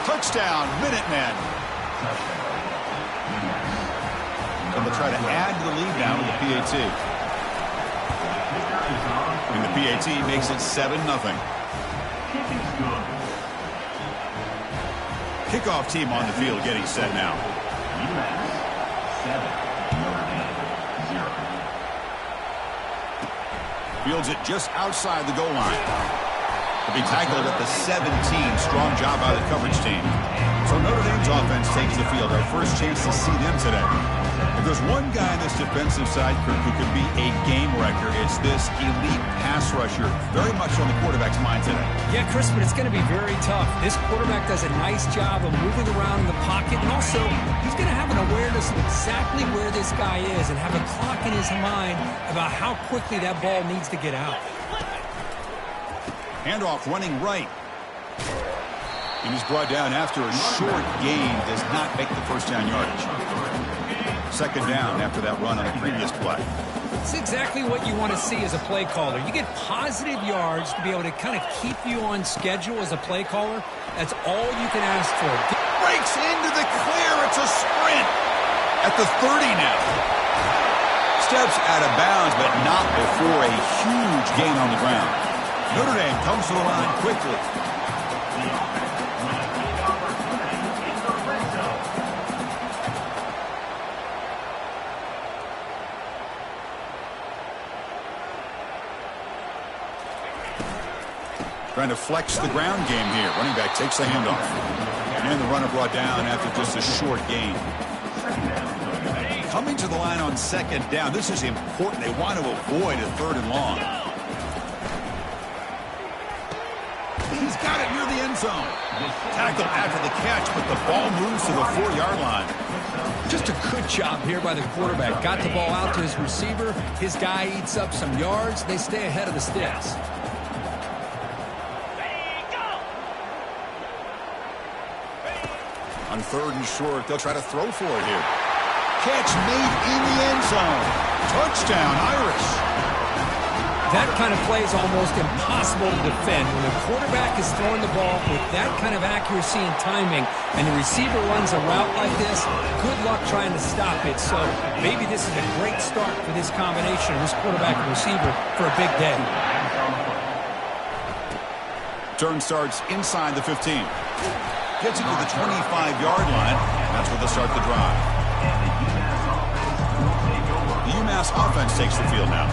Touchdown, Minutemen. and they'll try to add to the lead now with the PAT. And the PAT makes it 7-0. Kickoff team on the field getting set now. Fields it just outside the goal line. To be tackled at the 17. Strong job by the coverage team. So Notre Dame's offense takes the field. Our first chance to see them today. If there's one guy on this defensive side, Kirk, who could be a game wrecker, it's this elite pass rusher. Very much on the quarterback's mind today. Yeah, Chris, but it's going to be very tough. This quarterback does a nice job of moving around in the pocket, and also he's going to have an awareness of exactly where this guy is and have a clock in his mind about how quickly that ball needs to get out. Handoff running right. And he's brought down after a short gain. Does not make the first down yardage. Second down after that run on the previous play. It's exactly what you want to see as a play caller. You get positive yards to be able to kind of keep you on schedule as a play caller. That's all you can ask for. Breaks into the clear. It's a sprint at the 30 now. Steps out of bounds, but not before a huge gain on the ground. Notre Dame comes to the line quickly. Trying to flex the ground game here. Running back takes the handoff. And the runner brought down after just a short gain. Coming to the line on second down. This is important. They want to avoid a third and long. He's got it near the end zone. Tackled after the catch, but the ball moves to the 4-yard line. Just a good job here by the quarterback. Got the ball out to his receiver. His guy eats up some yards. They stay ahead of the sticks. On third and short, they'll try to throw for it here. Catch made in the end zone. Touchdown, Irish. That kind of play is almost impossible to defend. When the quarterback is throwing the ball with that kind of accuracy and timing, and the receiver runs a route like this, good luck trying to stop it. So maybe this is a great start for this combination of this quarterback and receiver for a big day. Turn starts inside the 15. Gets it to the 25-yard line. That's where they'll start the drive. The UMass offense takes the field now.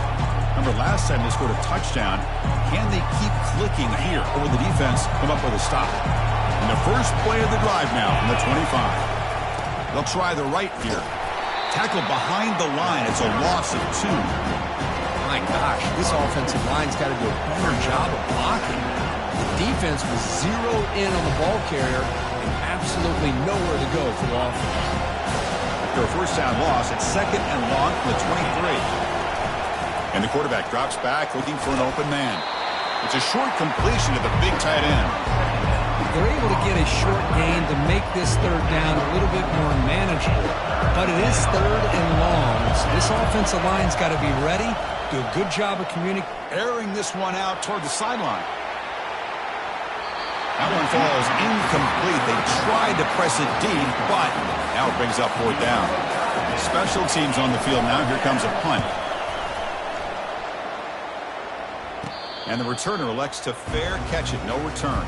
Remember, last time they scored a touchdown. Can they keep clicking here, or will the defense come up with a stop? And the first play of the drive now from the 25. They'll try the right here. Tackle behind the line. It's a loss of 2. My gosh, this offensive line's got to do a better job of blocking. The defense was zeroed in on the ball carrier and absolutely nowhere to go for the offense. After a first down loss, it's second and long for the 23. And the quarterback drops back looking for an open man. It's a short completion to the big tight end. They're able to get a short gain to make this third down a little bit more manageable. But it is third and long. So this offensive line's got to be ready, do a good job of communicating. Airing this one out toward the sideline. That one falls incomplete. They tried to press it deep, but now it brings up 4th down. Special teams on the field now. Here comes a punt. And the returner elects to fair catch it. No return.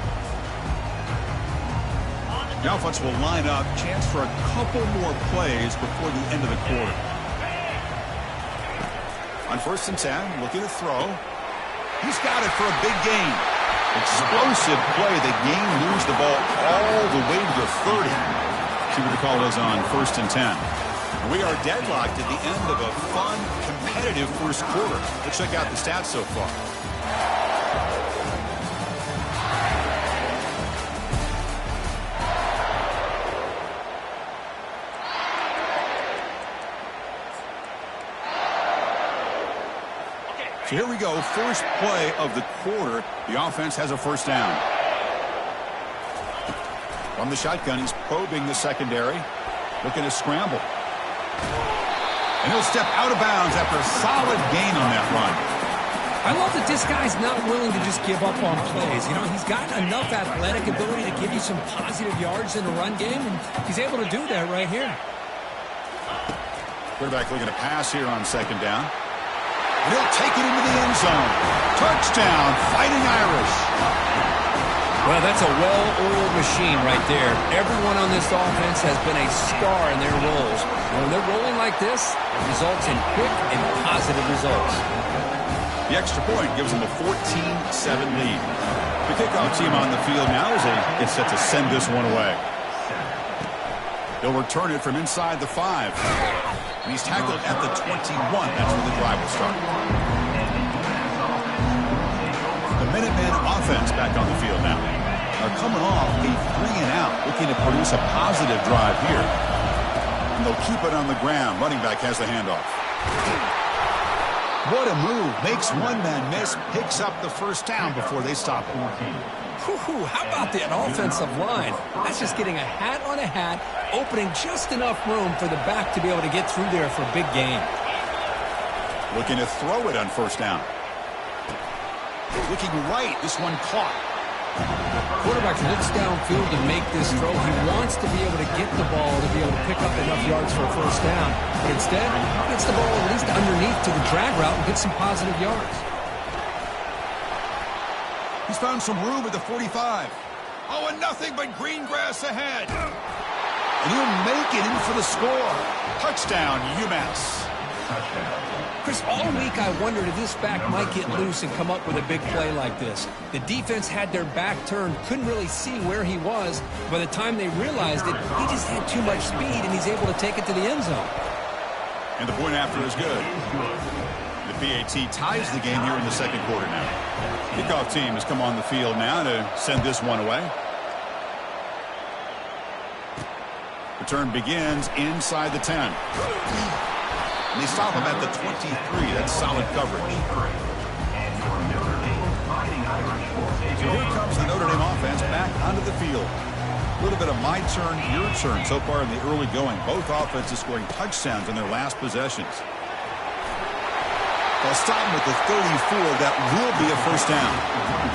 The offense will line up. Chance for a couple more plays before the end of the quarter. On 1st and 10, looking to throw. He's got it for a big gain. Explosive play. The game moves the ball all the way to the 30. See what the call is on 1st and 10. And we are deadlocked at the end of a fun, competitive first quarter. Let's check out the stats so far. So here we go, first play of the quarter. The offense has a first down. From the shotgun, he's probing the secondary, looking to scramble. And he'll step out of bounds after a solid gain on that run. I love that this guy's not willing to just give up on plays. You know, he's got enough athletic ability to give you some positive yards in the run game, and he's able to do that right here. Quarterback looking to pass here on second down. And he'll take it into the end zone. Touchdown, Fighting Irish. Well, that's a well-oiled machine right there. Everyone on this offense has been a star in their roles. And when they're rolling like this, it results in quick and positive results. The extra point gives them a 14-7 lead. The kickoff team on the field now as they get set to send this one away. They'll return it from inside the 5. And he's tackled at the 21. That's where the drive will start. The Minutemen offense back on the field now. They're coming off a 3-and-out, looking to produce a positive drive here. And they'll keep it on the ground. Running back has the handoff. What a move. Makes one man miss, picks up the first down before they stop it. How about that offensive line? That's just getting a hat on a hat, opening just enough room for the back to be able to get through there for a big gain. Looking to throw it on first down. Looking right, this one caught. Quarterback looks downfield to make this throw. He wants to be able to get the ball to be able to pick up enough yards for a first down. But instead, he gets the ball at least underneath to the drag route and gets some positive yards. He's found some room at the 45. Oh, and nothing but green grass ahead. And he'll make it in for the score. Touchdown, UMass. Chris, all week I wondered if this back might get loose and come up with a big play like this. The defense had their back turned, couldn't really see where he was. By the time they realized it, he just had too much speed, and he's able to take it to the end zone. And the point after is good. The PAT ties the game here in the second quarter now. Kickoff team has come on the field now to send this one away. Return begins inside the 10. And they stop him at the 23. That's solid coverage. So here comes the Notre Dame offense back onto the field. A little bit of my turn, your turn so far in the early going. Both offenses scoring touchdowns in their last possessions. They'll stop him at the 34. That will be a first down.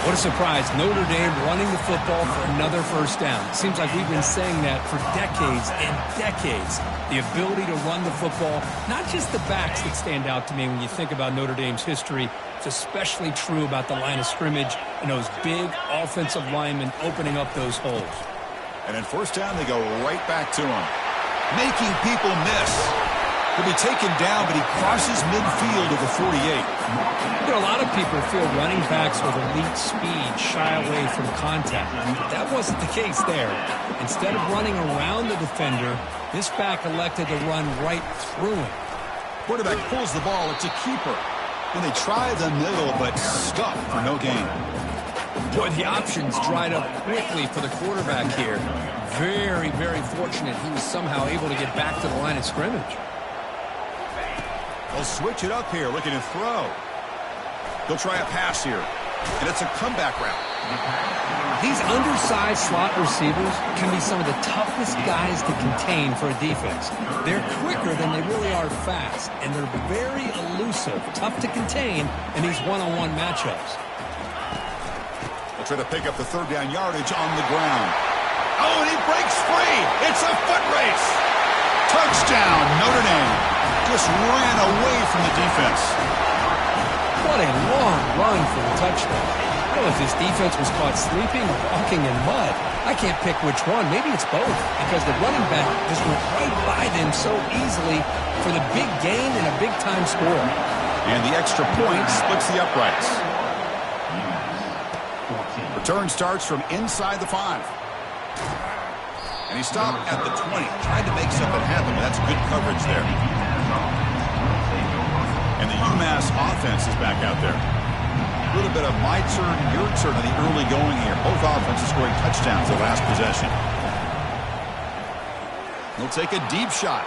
What a surprise. Notre Dame running the football for another first down. Seems like we've been saying that for decades and decades. The ability to run the football, not just the backs that stand out to me when you think about Notre Dame's history. It's especially true about the line of scrimmage and those big offensive linemen opening up those holes. And then first down, they go right back to him. Making people miss. He'll be taken down, but he crosses midfield of the 48. You know, a lot of people feel running backs with elite speed shy away from contact. But that wasn't the case there. Instead of running around the defender, this back elected to run right through him. Quarterback pulls the ball. It's a keeper. And they try the middle, but stuck for no gain. Boy, the options dried up quickly for the quarterback here. Very, very fortunate he was somehow able to get back to the line of scrimmage. They'll switch it up here, looking to throw. They'll try a pass here, and it's a comeback route. These undersized slot receivers can be some of the toughest guys to contain for a defense. They're quicker than they really are fast, and they're very elusive, tough to contain in these one-on-one matchups. They'll try to pick up the third down yardage on the ground. Oh, and he breaks free. It's a foot race. Touchdown, Notre Dame. Just ran away from the defense. What a long run for the touchdown. I don't know if this defense was caught sleeping or walking in mud. I can't pick which one. Maybe it's both, because the running back just went right by them so easily for the big gain and a big-time score. And the extra point splits the uprights. Return starts from inside the 5. And he stopped at the 20. Tried to make something happen, but that's good coverage there. And the UMass offense is back out there. A little bit of my turn, your turn on the early going here. Both offenses scoring touchdowns the last possession. He'll take a deep shot.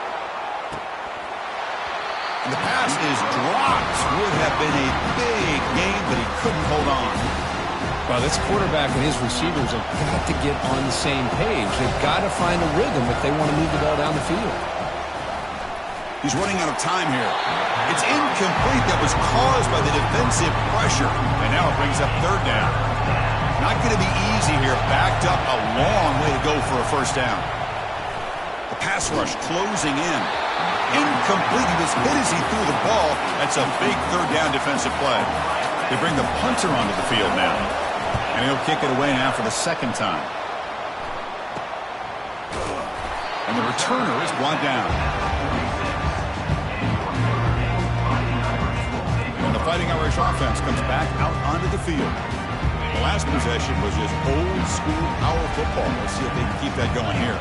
And the pass is dropped. Would have been a big gain, but he couldn't hold on. Well, this quarterback and his receivers have got to get on the same page. They've got to find a rhythm if they want to move the ball down the field. He's running out of time here. It's incomplete. That was caused by the defensive pressure. And now it brings up third down. Not going to be easy here. Backed up a long way to go for a first down. The pass rush closing in. Incomplete. He was hit as he threw the ball. That's a big third down defensive play. They bring the punter onto the field now. And he'll kick it away now for the second time. And the returner is brought down. And the Fighting Irish offense comes back out onto the field. The last possession was just old school power football. Let's see if they can keep that going here.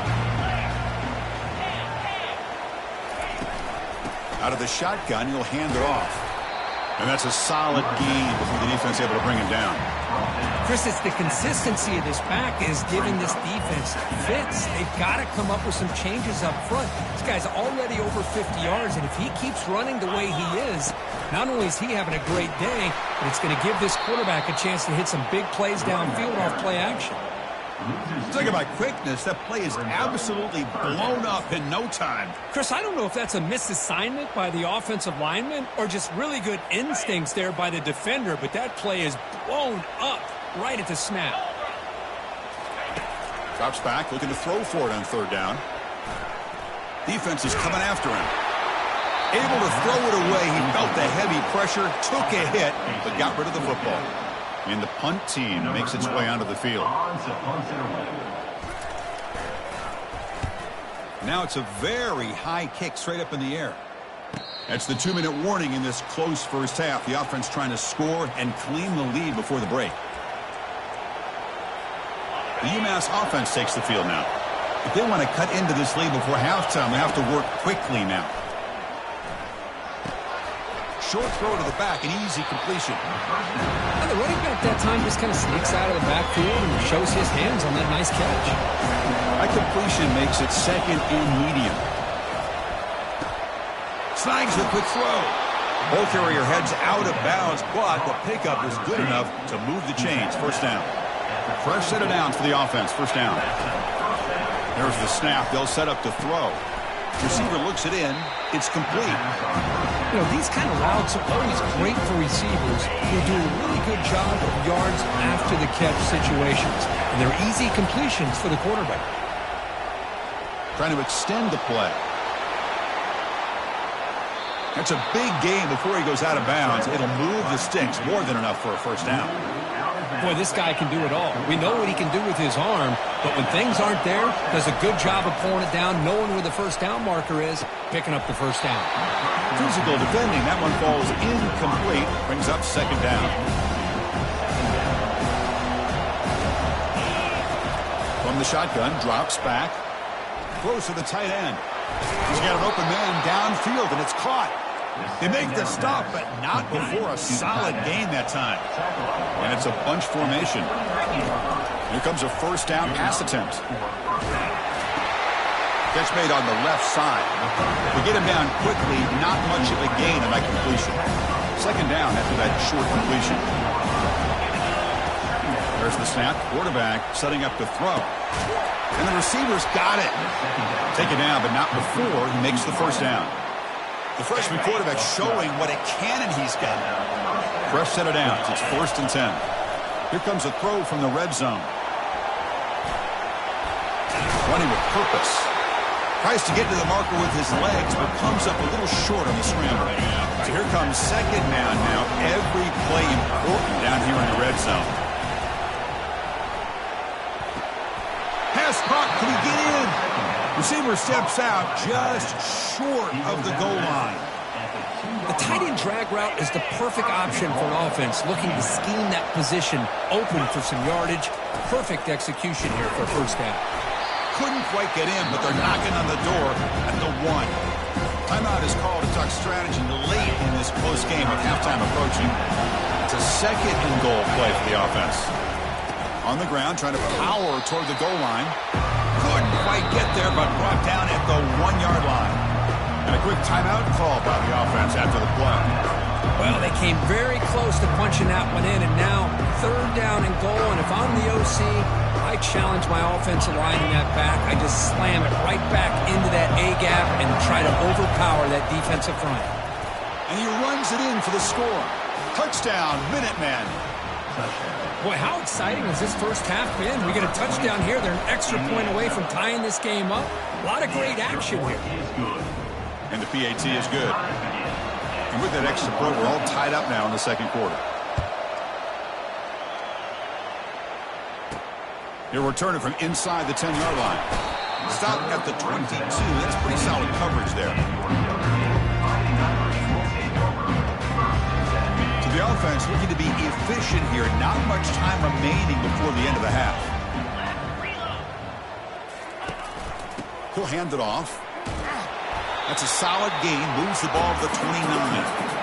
Out of the shotgun, he'll hand it off. And that's a solid gain before the defense able to bring him down. Chris, it's the consistency of this back is giving this defense fits. They've got to come up with some changes up front. This guy's already over 50 yards, and if he keeps running the way he is, not only is he having a great day, but it's going to give this quarterback a chance to hit some big plays downfield off play action. Talking about quickness, that play is absolutely blown up in no time. Chris, I don't know if that's a misassignment by the offensive lineman or just really good instincts there by the defender, but that play is blown up right at the snap. Drops back, looking to throw for it on third down. Defense is coming after him. Able to throw it away. He felt the heavy pressure, took a hit, but got rid of the football. And the punt team makes its way onto the field. Now it's a very high kick straight up in the air. That's the 2-minute warning in this close first half. The offense trying to score and claim the lead before the break. The UMass offense takes the field now. If they want to cut into this lead before halftime, they have to work quickly now. Short throw to the back, an easy completion. And the running back that time just kind of sneaks out of the backfield and shows his hands on that nice catch. That completion makes it second and medium. Snags the quick throw. Ball carrier heads out of bounds, but the pickup is good enough to move the chains. First down. Fresh set of downs for the offense. First down. There's the snap. They'll set up to throw. Receiver looks it in. It's complete. You know, these kind of routes are always great for receivers who do a really good job of yards after the catch situations. And they're easy completions for the quarterback. Trying to extend the play. That's a big gain before he goes out of bounds. It'll move the sticks more than enough for a first down. Boy, this guy can do it all. We know what he can do with his arm, but when things aren't there, does a good job of pulling it down, knowing where the first down marker is, picking up the first down. Physical defending. That one falls incomplete. Brings up second down. From the shotgun, drops back. Throws to the tight end. He's got an open man downfield, and it's caught. They make the stop, but not before a solid gain that time. And it's a bunch formation. Here comes a first down pass attempt. Catch made on the left side. We get him down quickly, not much of a gain on that completion. Second down after that short completion. There's the snap. Quarterback setting up to throw. And the receiver's got it. Taken down, but not before he makes the first down. The freshman quarterback showing what a cannon he's got. Fresh set of downs. It's 1st and 10. Here comes a throw from the red zone. Running with purpose. Tries to get to the marker with his legs, but comes up a little short on the scramble. So here comes second down now. Every play important down here in the red zone. Pass caught. Can he get in? Receiver steps out just short of the goal line. The tight end drag route is the perfect option for an offense looking to scheme that position open for some yardage. Perfect execution here for a first down. Couldn't quite get in, but they're knocking on the door at the 1. Timeout is called to talk strategy late in this close game with halftime approaching. It's a second and goal play for the offense. On the ground, trying to power toward the goal line. Couldn't quite get there, but brought down at the 1-yard line. And a quick timeout call by the offense after the play. Well, they came very close to punching that one in, and now third down and goal. And if I'm the OC, I challenge my offensive line in that back. I just slam it right back into that A-gap and try to overpower that defensive front. And he runs it in for the score. Touchdown, Minutemen. Boy, how exciting has this first half been? We get a touchdown here. They're an extra point away from tying this game up. A lot of great action here. And the PAT is good. And with that extra point, we're all tied up now in the second quarter. He'll return it from inside the 10-yard line. Stop at the 22. That's pretty solid coverage there. So the offense looking to be efficient here. Not much time remaining before the end of the half. He'll hand it off. That's a solid gain. Moves the ball to the 29.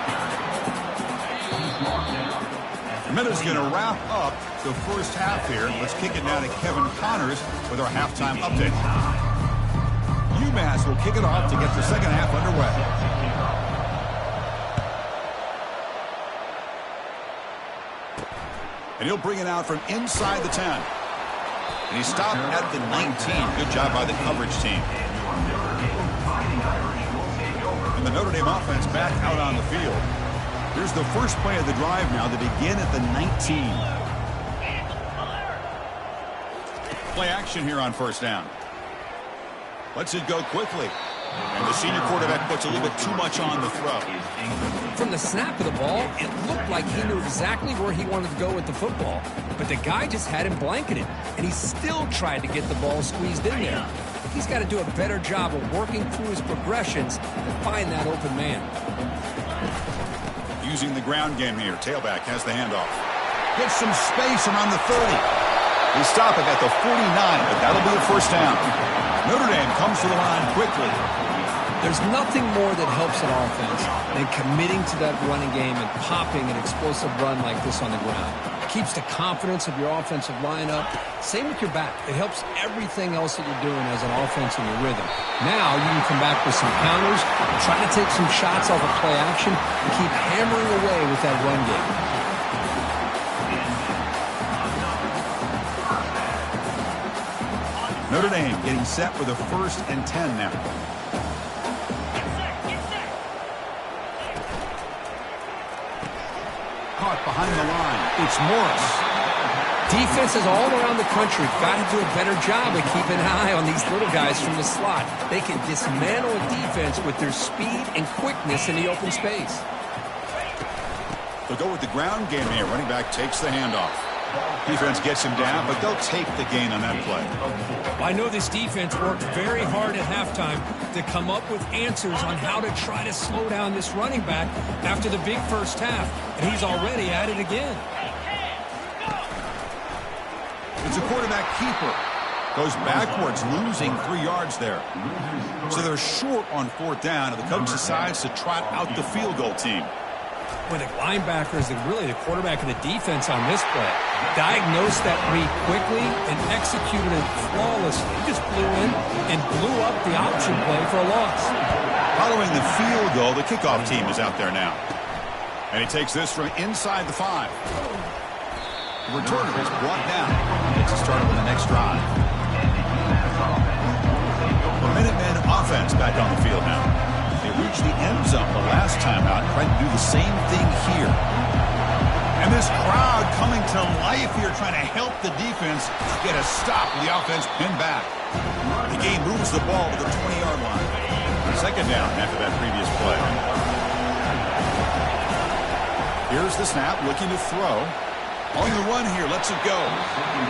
Minutes going to wrap up the first half here. Let's kick it now to Kevin Connors with our halftime update. UMass will kick it off to get the second half underway. And he'll bring it out from inside the 10. And he stopped at the 19. Good job by the coverage team. And the Notre Dame offense back out on the field. Here's the first play of the drive now to begin at the 19. Play action here on first down. Lets it go quickly. And the senior quarterback puts a little bit too much on the throw. From the snap of the ball, it looked like he knew exactly where he wanted to go with the football. But the guy just had him blanketed, and he still tried to get the ball squeezed in there. He's got to do a better job of working through his progressions to find that open man. Using the ground game here. Tailback has the handoff. Gets some space around the 30. They stop it at the 49, but that'll be a first down. Notre Dame comes to the line quickly. There's nothing more that helps an offense than committing to that running game and popping an explosive run like this on the ground. It keeps the confidence of your offensive line up. Same with your back. It helps everything else that you're doing as an offense in your rhythm. Now you can come back with some counters, try to take some shots off of play action, and keep hammering away with that run game. Notre Dame getting set for the 1st and 10 now. Caught behind the line. It's Morris. Defenses all around the country got to do a better job of keeping an eye on these little guys from the slot. They can dismantle a defense with their speed and quickness in the open space. They'll go with the ground game here. Running back takes the handoff. Defense gets him down, but they'll take the gain on that play. I know this defense worked very hard at halftime to come up with answers on how to try to slow down this running back after the big first half, and he's already at it again. It's a quarterback keeper. Goes backwards, losing 3 yards there. So they're short on 4th down, and the coach decides to trot out the field goal team. When the linebacker is really the quarterback of the defense on this play, diagnosed that read quickly and executed it flawlessly. He just flew in and blew up the option play for a loss. Following the field goal, the kickoff team is out there now. And he takes this from inside the 5. The returner is brought down. Gets us started with the next drive. The Minutemen offense back on the field now. They reached the end zone the last time out, trying to do the same thing here. And this crowd coming to life here, trying to help the defense get a stop with the offense pinned back. The game moves the ball to the 20-yard line. Second down after that previous play. Here's the snap, looking to throw. On the run here, lets it go.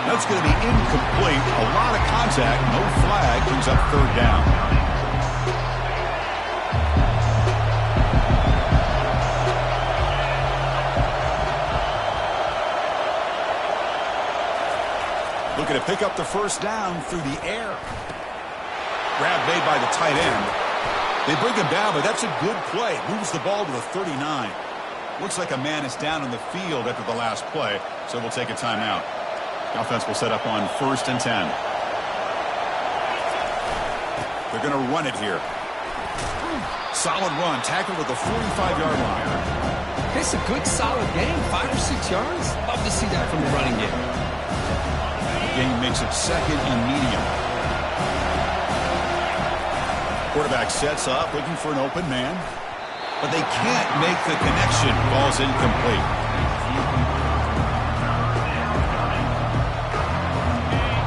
That's going to be incomplete. A lot of contact, no flag, brings up 3rd down. Looking to pick up the first down through the air. Grab made by the tight end. They bring him down, but that's a good play. Moves the ball to the 39. Looks like a man is down on the field after the last play, so we'll take a timeout. The offense will set up on 1st and 10. They're going to run it here. Solid run, tackled at the 45-yard line. It's a good, solid game, 5 or 6 yards. Love to see that from the running game. Game makes it 2nd and medium. Quarterback sets up, looking for an open man. But they can't make the connection. Ball's incomplete.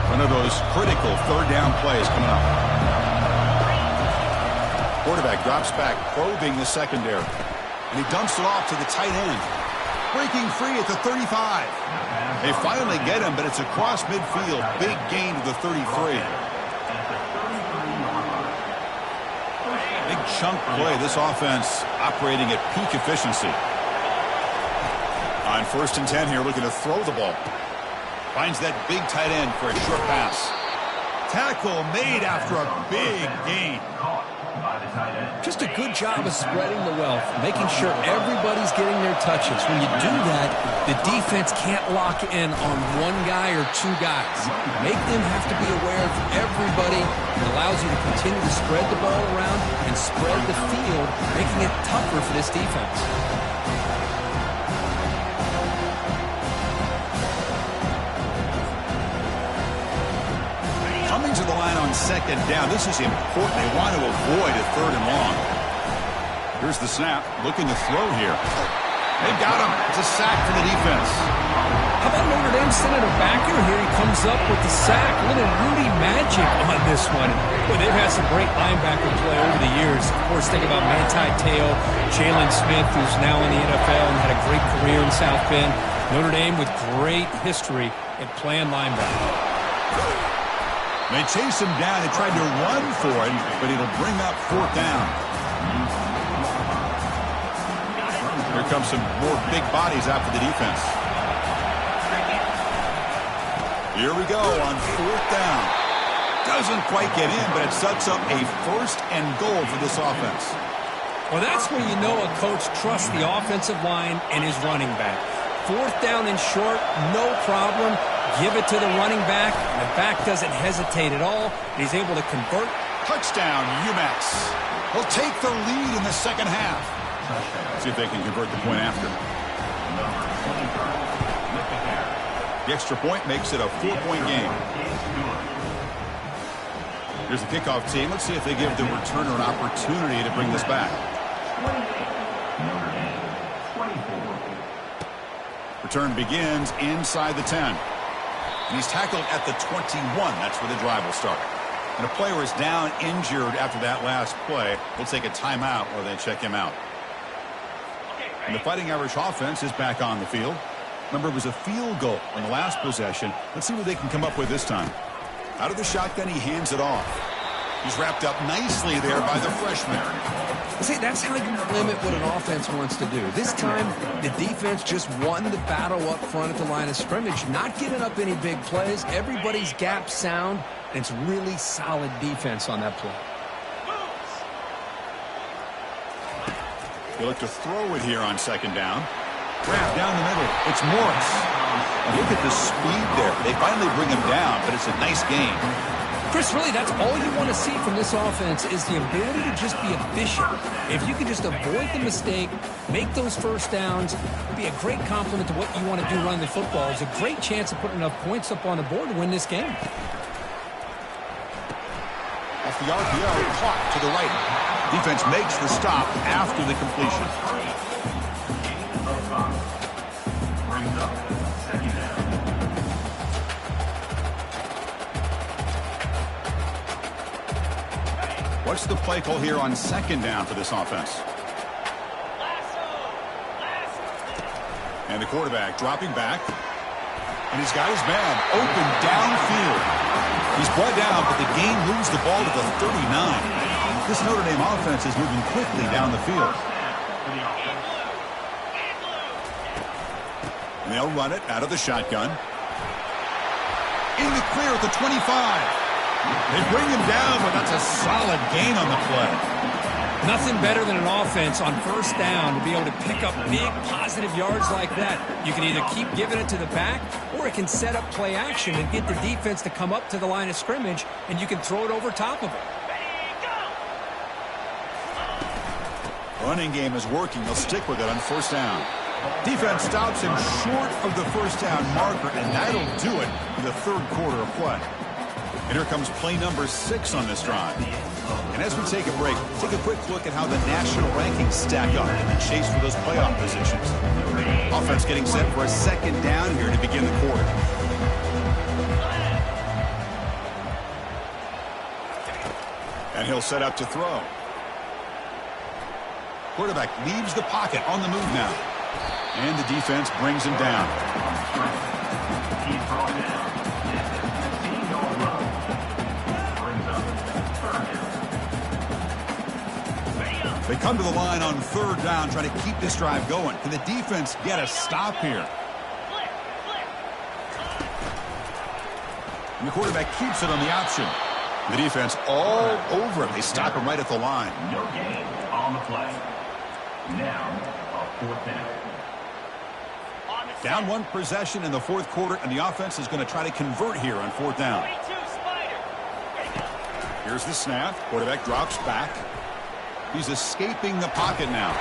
One of those critical 3rd down plays coming up. quarterback drops back, probing the secondary. And he dumps it off to the tight end. Breaking free at the 35. They finally get him, but it's across midfield. Big gain to the 33. Big chunk play. This offense operating at peak efficiency. On 1st and 10 here, looking to throw the ball. Finds that big tight end for a short pass. Tackle made after a big gain. Just a good job of spreading the wealth, making sure everybody's getting their touches. When you do that, the defense can't lock in on one guy or two guys. Make them have to be aware of everybody. It allows you to continue to spread the ball around and spread the field, making it tougher for this defense. Coming to the line on 2nd down. This is important. They want to avoid a 3rd and long. Here's the snap. Looking to throw here. They got him. It's a sack for the defense. How about Notre Dame sending a backer here? He comes up with the sack. A little Rudy magic on this one. Boy, they've had some great linebacker play over the years. Of course, think about Manti Te'o, Jalen Smith, who's now in the NFL and had a great career in South Bend. Notre Dame with great history at playing linebacker. They chase him down. They tried to run for it, but it'll bring up 4th down. Here comes some more big bodies after the defense. Here we go on 4th down. Doesn't quite get in, but it sets up a 1st and goal for this offense. Well, that's when you know a coach trusts the offensive line and his running back. 4th down and short, no problem. Give it to the running back. The back doesn't hesitate at all. He's able to convert. Touchdown, UMass. They'll take the lead in the 2nd half. See if they can convert the point after. The extra point makes it a 4-point game. Here's the kickoff team. Let's see if they give the returner an opportunity to bring this back. Return begins inside the 10. And he's tackled at the 21. That's where the drive will start. And a player is down injured after that last play. They'll take a timeout while they check him out. And the Fighting Irish offense is back on the field. Remember, it was a field goal on the last possession. Let's see what they can come up with this time. Out of the shotgun, he hands it off. He's wrapped up nicely there by the freshman. See, that's how you limit what an offense wants to do. This time, the defense just won the battle up front at the line of scrimmage, not giving up any big plays. Everybody's gap sound, and it's really solid defense on that play. They look to throw it here on 2nd down. Grab down the middle. It's Morris. And look at the speed there. They finally bring him down, but it's a nice game. Chris, really, that's all you want to see from this offense is the ability to just be efficient. If you can just avoid the mistake, make those 1st downs, it'd be a great compliment to what you want to do running the football. It's a great chance of putting enough points up on the board to win this game. Off the RPO, clock to the right. Defense makes the stop after the completion. What's the play call here on 2nd down for this offense? And the quarterback dropping back. And he's got his man open downfield. He's brought down, but the game moves the ball to the 39. This Notre Dame offense is moving quickly down the field. And they'll run it out of the shotgun. In the clear at the 25. They bring him down, but that's a solid gain on the play. Nothing better than an offense on 1st down to be able to pick up big positive yards like that. You can either keep giving it to the back, or it can set up play action and get the defense to come up to the line of scrimmage, and you can throw it over top of it. Running game is working. They'll stick with it on 1st down. Defense stops him short of the 1st down marker, and that'll do it in the 3rd quarter of play. And here comes play number 6 on this drive. And as we take a break, take a quick look at how the national rankings stack up in the chase for those playoff positions. Offense getting set for a 2nd down here to begin the quarter. And he'll set up to throw. Quarterback leaves the pocket on the move now. And the defense brings him down. They come to the line on third down, trying to keep this drive going. Can the defense get a stop here? And the quarterback keeps it on the option. The defense all over it. They stop him right at the line. No gain on the play. Now, a fourth down. Down one possession in the fourth quarter, and the offense is going to try to convert here on fourth down. Here's the snap. Quarterback drops back. He's escaping the pocket now.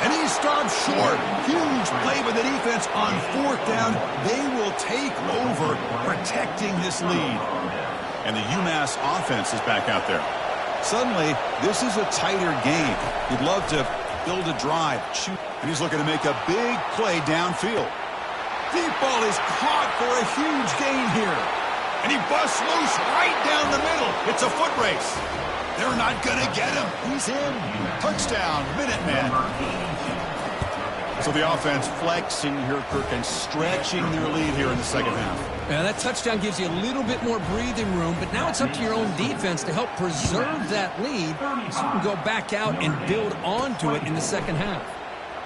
And he stops short. Huge play by the defense on fourth down. They will take over, protecting this lead. And the UMass offense is back out there. Suddenly, this is a tighter game. You'd love to build a drive, shoot. And he's looking to make a big play downfield. Deep ball is caught for a huge gain here. And he busts loose right down the middle. It's a foot race. They're not going to get him. He's in. Touchdown, Minutemen. So the offense flexing here, Kirk, and stretching their lead here in the second half. Yeah, that touchdown gives you a little bit more breathing room, but now it's up to your own defense to help preserve that lead so you can go back out and build onto it in the second half.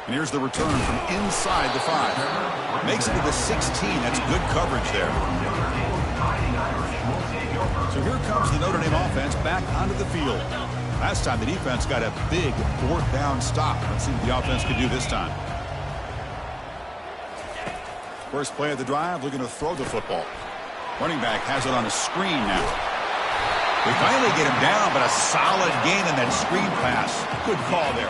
And here's the return from inside the 5. Makes it to the 16. That's good coverage there. So here comes the Notre Dame offense back onto the field. Last time the defense got a big fourth down stop. Let's see what the offense can do this time. First play of the drive, looking to throw the football. Running back has it on a screen now. We finally get him down, but a solid gain in that screen pass. Good call there.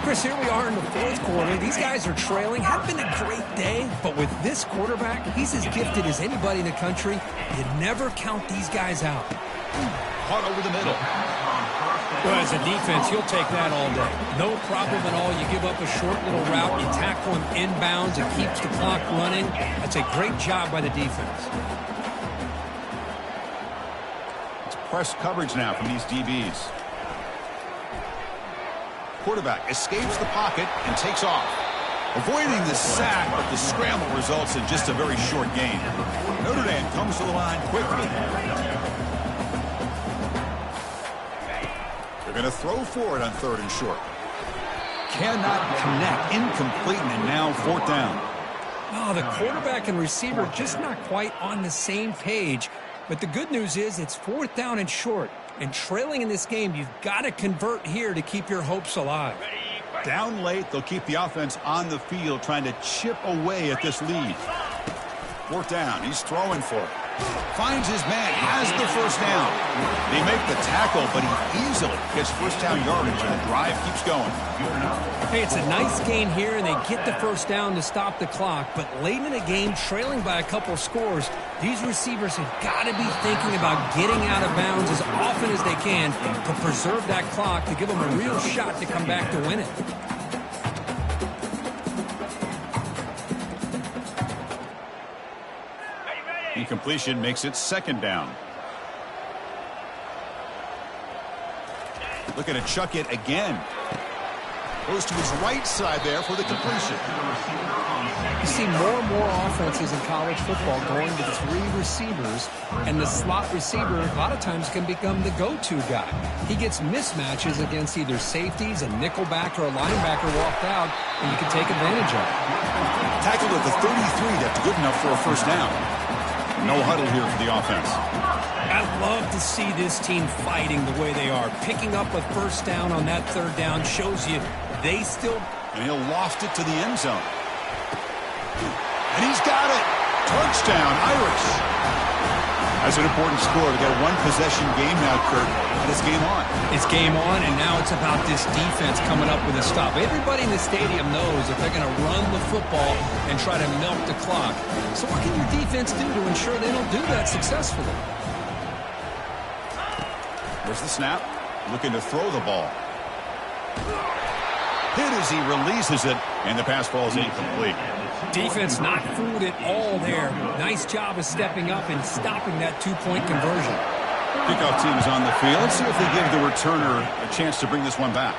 Chris, here we are in the fourth quarter. These guys are trailing. Had been a great day, but with this quarterback, he's as gifted as anybody in the country. You never count these guys out. Caught over the middle. Well, as a defense, you'll take that all day. No problem at all. You give up a short little route, you tackle him inbounds, it keeps the clock running. That's a great job by the defense. It's press coverage now from these DBs. Quarterback escapes the pocket and takes off. Avoiding the sack, but the scramble results in just a very short gain. Notre Dame comes to the line quickly. They're going to throw for it on third and short. Cannot connect. Incomplete, and now fourth down. Oh, the quarterback and receiver just not quite on the same page. But the good news is it's fourth down and short. And trailing in this game, you've got to convert here to keep your hopes alive. Down late, they'll keep the offense on the field, trying to chip away at this lead. Fourth down, he's throwing for it. Finds his man, has the first down. They make the tackle, but he easily gets first down yardage, and the drive keeps going. Hey, it's a nice gain here, and they get the first down to stop the clock. But late in the game, trailing by a couple scores, these receivers have got to be thinking about getting out of bounds as often as they can to preserve that clock, to give them a real shot to come back to win it. Incompletion makes it second down. Looking to chuck it again. Goes to his right side there for the completion. You see more and more offenses in college football going to three receivers, and the slot receiver a lot of times can become the go-to guy. He gets mismatches against either safeties, a nickelback, or a linebacker walked out, and you can take advantage of it. Tackled at the 33, that's good enough for a first down. No huddle here for the offense. I love to see this team fighting the way they are. Picking up a first down on that third down shows you they still... And he'll loft it to the end zone. And he's got it. Touchdown, Irish. That's an important score. They've got a one-possession game now, Kurt, and it's game on. It's game on, and now it's about this defense coming up with a stop. Everybody in the stadium knows if they're going to run the football and try to milk the clock. So what can your defense do to ensure they don't do that successfully? There's the snap. Looking to throw the ball. Hit as he releases it, and the pass ball is incomplete. Defense not fooled at all there. Nice job of stepping up and stopping that two-point conversion. Kickoff team is on the field. Let's see if they give the returner a chance to bring this one back.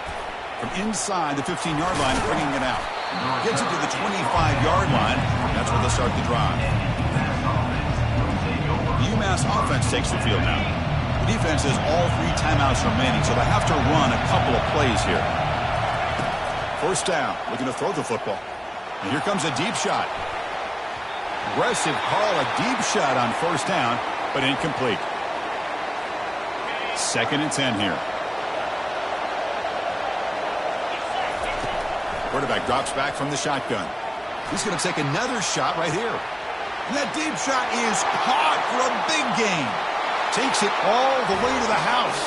from inside the 15-yard line, bringing it out. Gets it to the 25-yard line. That's where they'll start the drive. The UMass offense takes the field now. The defense has all 3 timeouts remaining, so they have to run a couple of plays here. First down, looking to throw the football. And here comes a deep shot. Aggressive call, a deep shot on first down, but incomplete. 2nd and 10 here. Quarterback drops back from the shotgun. He's going to take another shot right here. And that deep shot is caught for a big gain. Takes it all the way to the house.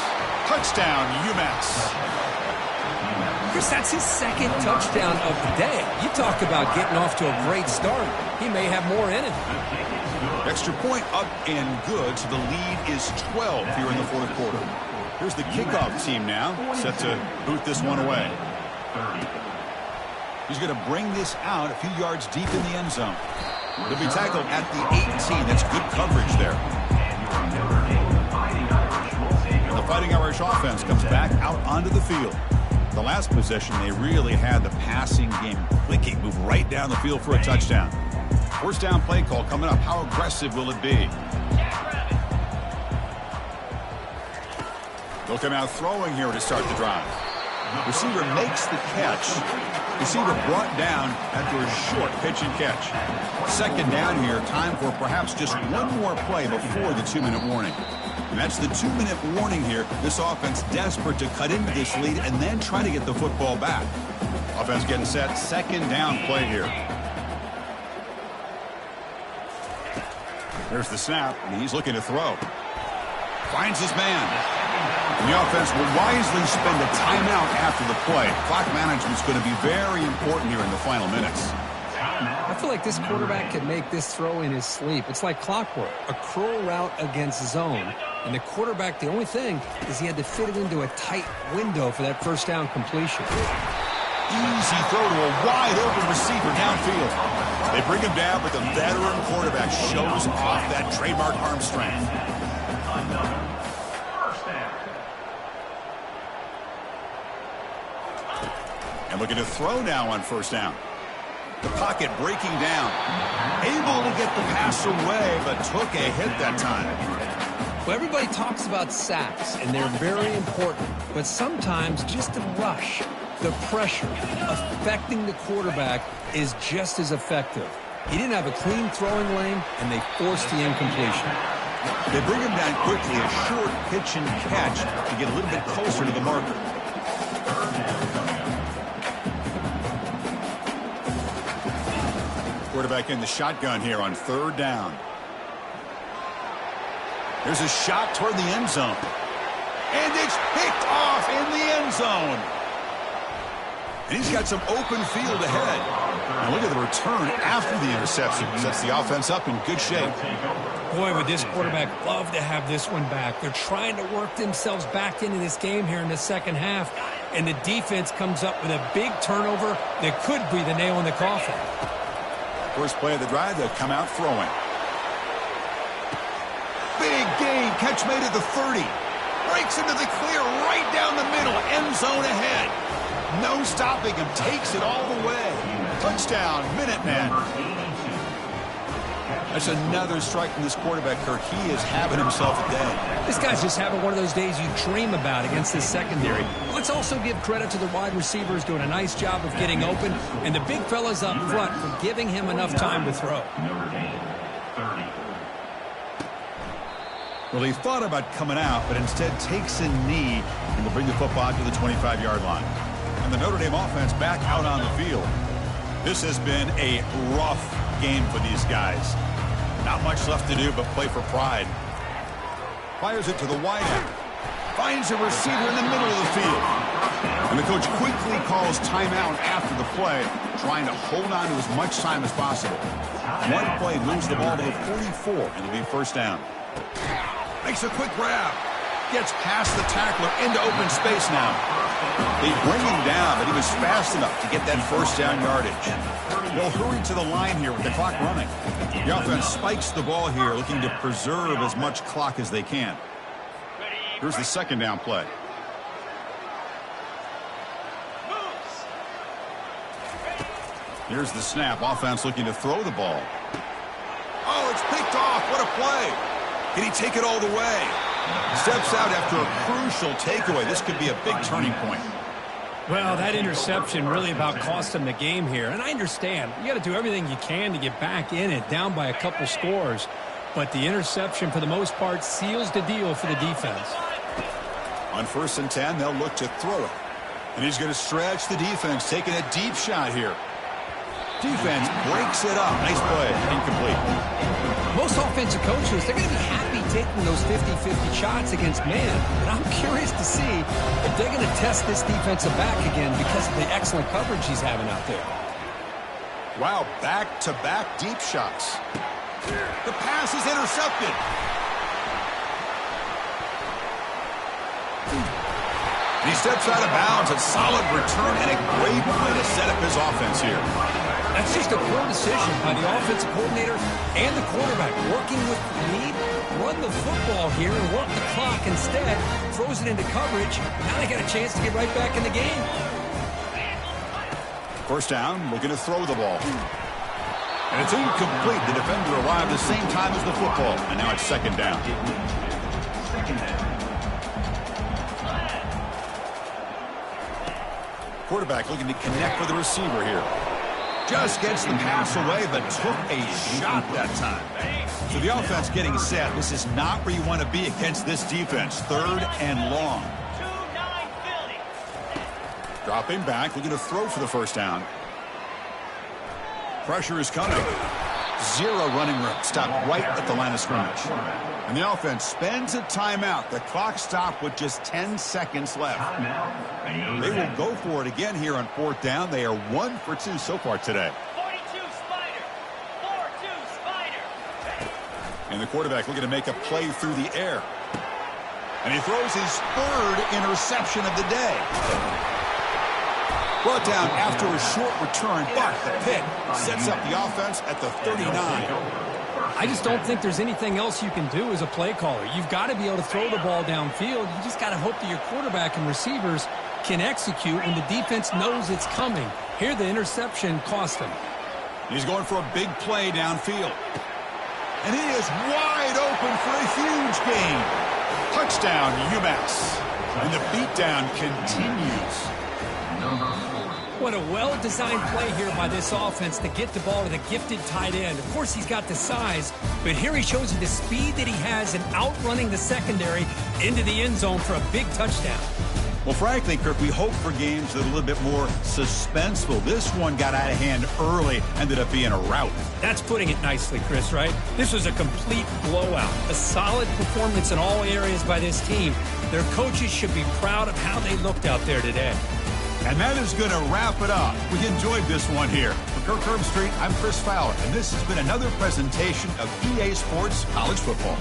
Touchdown, UMass. Chris, that's his 2nd touchdown of the day. You talk about getting off to a great start. He may have more in him. Extra point up and good, so the lead is 12 here in the 4th quarter. Here's the kickoff team now, set to boot this one away. He's going to bring this out a few yards deep in the end zone. He'll be tackled at the 18. That's good coverage there. And the Fighting Irish offense comes back out onto the field. The last possession, they really had the passing game clicking, move right down the field for a touchdown. First down play call coming up. How aggressive will it be? They'll come out throwing here to start the drive. Receiver makes the catch. Receiver brought down after a short pitch and catch. 2nd down here. Time for perhaps just one more play before the 2-minute warning. And that's the 2-minute warning here. This offense desperate to cut into this lead and then try to get the football back. Offense getting set. 2nd down play here. There's the snap, and he's looking to throw. Finds his man. And the offense will wisely spend a timeout after the play. Clock management's going to be very important here in the final minutes. I feel like this quarterback could make this throw in his sleep. It's like clockwork, a curl route against zone. And the quarterback, the only thing is he had to fit it into a tight window for that first down completion. Easy throw to a wide-open receiver downfield. They bring him down, but the veteran quarterback shows off that trademark arm strength. And looking to throw now on first down. The pocket breaking down. Able to get the pass away, but took a hit that time. Well, everybody talks about sacks, and they're very important. But sometimes just the rush, the pressure, affecting the quarterback is just as effective. He didn't have a clean throwing lane, and they forced the incompletion. They bring him down quickly, a short pitch and catch to get a little bit closer to the marker. Quarterback in the shotgun here on 3rd down. There's a shot toward the end zone. And it's picked off in the end zone. And he's got some open field ahead. Now look at the return after the interception. Sets the offense up in good shape. Boy, would this quarterback love to have this one back. They're trying to work themselves back into this game here in the 2nd half. And the defense comes up with a big turnover that could be the nail in the coffin. First play of the drive, they'll come out throwing. Big gain, catch made at the 30. Breaks into the clear right down the middle, end zone ahead. No stopping him, takes it all the way. Touchdown, Minuteman. That's another strike from this quarterback, Kirk. He is having himself a day. This guy's just having one of those days you dream about against this secondary. Let's also give credit to the wide receivers doing a nice job of getting open, and the big fellas up front for giving him enough time to throw. Well, he thought about coming out, but instead takes a knee and will bring the football to the 25-yard line. And the Notre Dame offense back out on the field. This has been a rough game for these guys. Not much left to do but play for pride. Fires it to the wide end. Finds a receiver in the middle of the field. And the coach quickly calls timeout after the play, trying to hold on to as much time as possible. One play moves the ball to the 44, and it'll be first down. Makes a quick grab. Gets past the tackler into open space now. They bring him down, but he was fast enough to get that first down yardage. They'll hurry to the line here with the clock running. The offense spikes the ball here, looking to preserve as much clock as they can. Here's the 2nd down play. Here's the snap. Offense looking to throw the ball. Oh, it's picked off. What a play. Can he take it all the way? Steps out after a crucial takeaway. This could be a big turning point. Well, that interception really about cost him the game here. And I understand. You got to do everything you can to get back in it, down by a couple scores. But the interception, for the most part, seals the deal for the defense. On 1st and 10, they'll look to throw it. And he's going to stretch the defense, taking a deep shot here. Defense breaks it up. Nice play. Incomplete. Most offensive coaches, they're going to be happy taking those 50-50 shots against man. But I'm curious to see if they're going to test this defensive back again because of the excellent coverage he's having out there. Wow, back-to-back deep shots. The pass is intercepted. And he steps out of bounds. A solid return and a great play to set up his offense here. That's just a poor decision by the offensive coordinator and the quarterback. Working with the lead, run the football here and work the clock instead. Throws it into coverage. Now they got a chance to get right back in the game. 1st down, looking to throw the ball. And it's incomplete. The defender arrived the same time as the football. And now it's 2nd down. Quarterback looking to connect with the receiver here. Just gets the pass away, but took a shot that time. So the offense getting set. This is not where you want to be against this defense. 3rd and long. Dropping back, looking to throw for the 1st down. Pressure is coming. 0 running room. Stopped right at the line of scrimmage. And the offense spends a timeout. The clock stopped with just 10 seconds left. They will go for it again here on 4th down. They are 1 for 2 so far today. 42 Spider. 4-2 Spider. And the quarterback looking to make a play through the air. And he throws his 3rd interception of the day. Brought down after a short return, but the pick sets up the offense at the 39. I just don't think there's anything else you can do as a play caller. You've got to be able to throw the ball downfield. You just got to hope that your quarterback and receivers can execute when the defense knows it's coming. Here, the interception cost him. He's going for a big play downfield. And he is wide open for a huge gain. Touchdown, UMass. And the beatdown continues. What a well-designed play here by this offense to get the ball to the gifted tight end. Of course, he's got the size, but here he shows you the speed that he has in outrunning the secondary into the end zone for a big touchdown. Well, frankly, Kirk, we hope for games that are a little bit more suspenseful. This one got out of hand early, ended up being a rout. That's putting it nicely, Chris, right? This was a complete blowout. A solid performance in all areas by this team. Their coaches should be proud of how they looked out there today. And that is going to wrap it up. We enjoyed this one here. For Kirk Herbstreit, I'm Chris Fowler, and this has been another presentation of EA Sports College Football.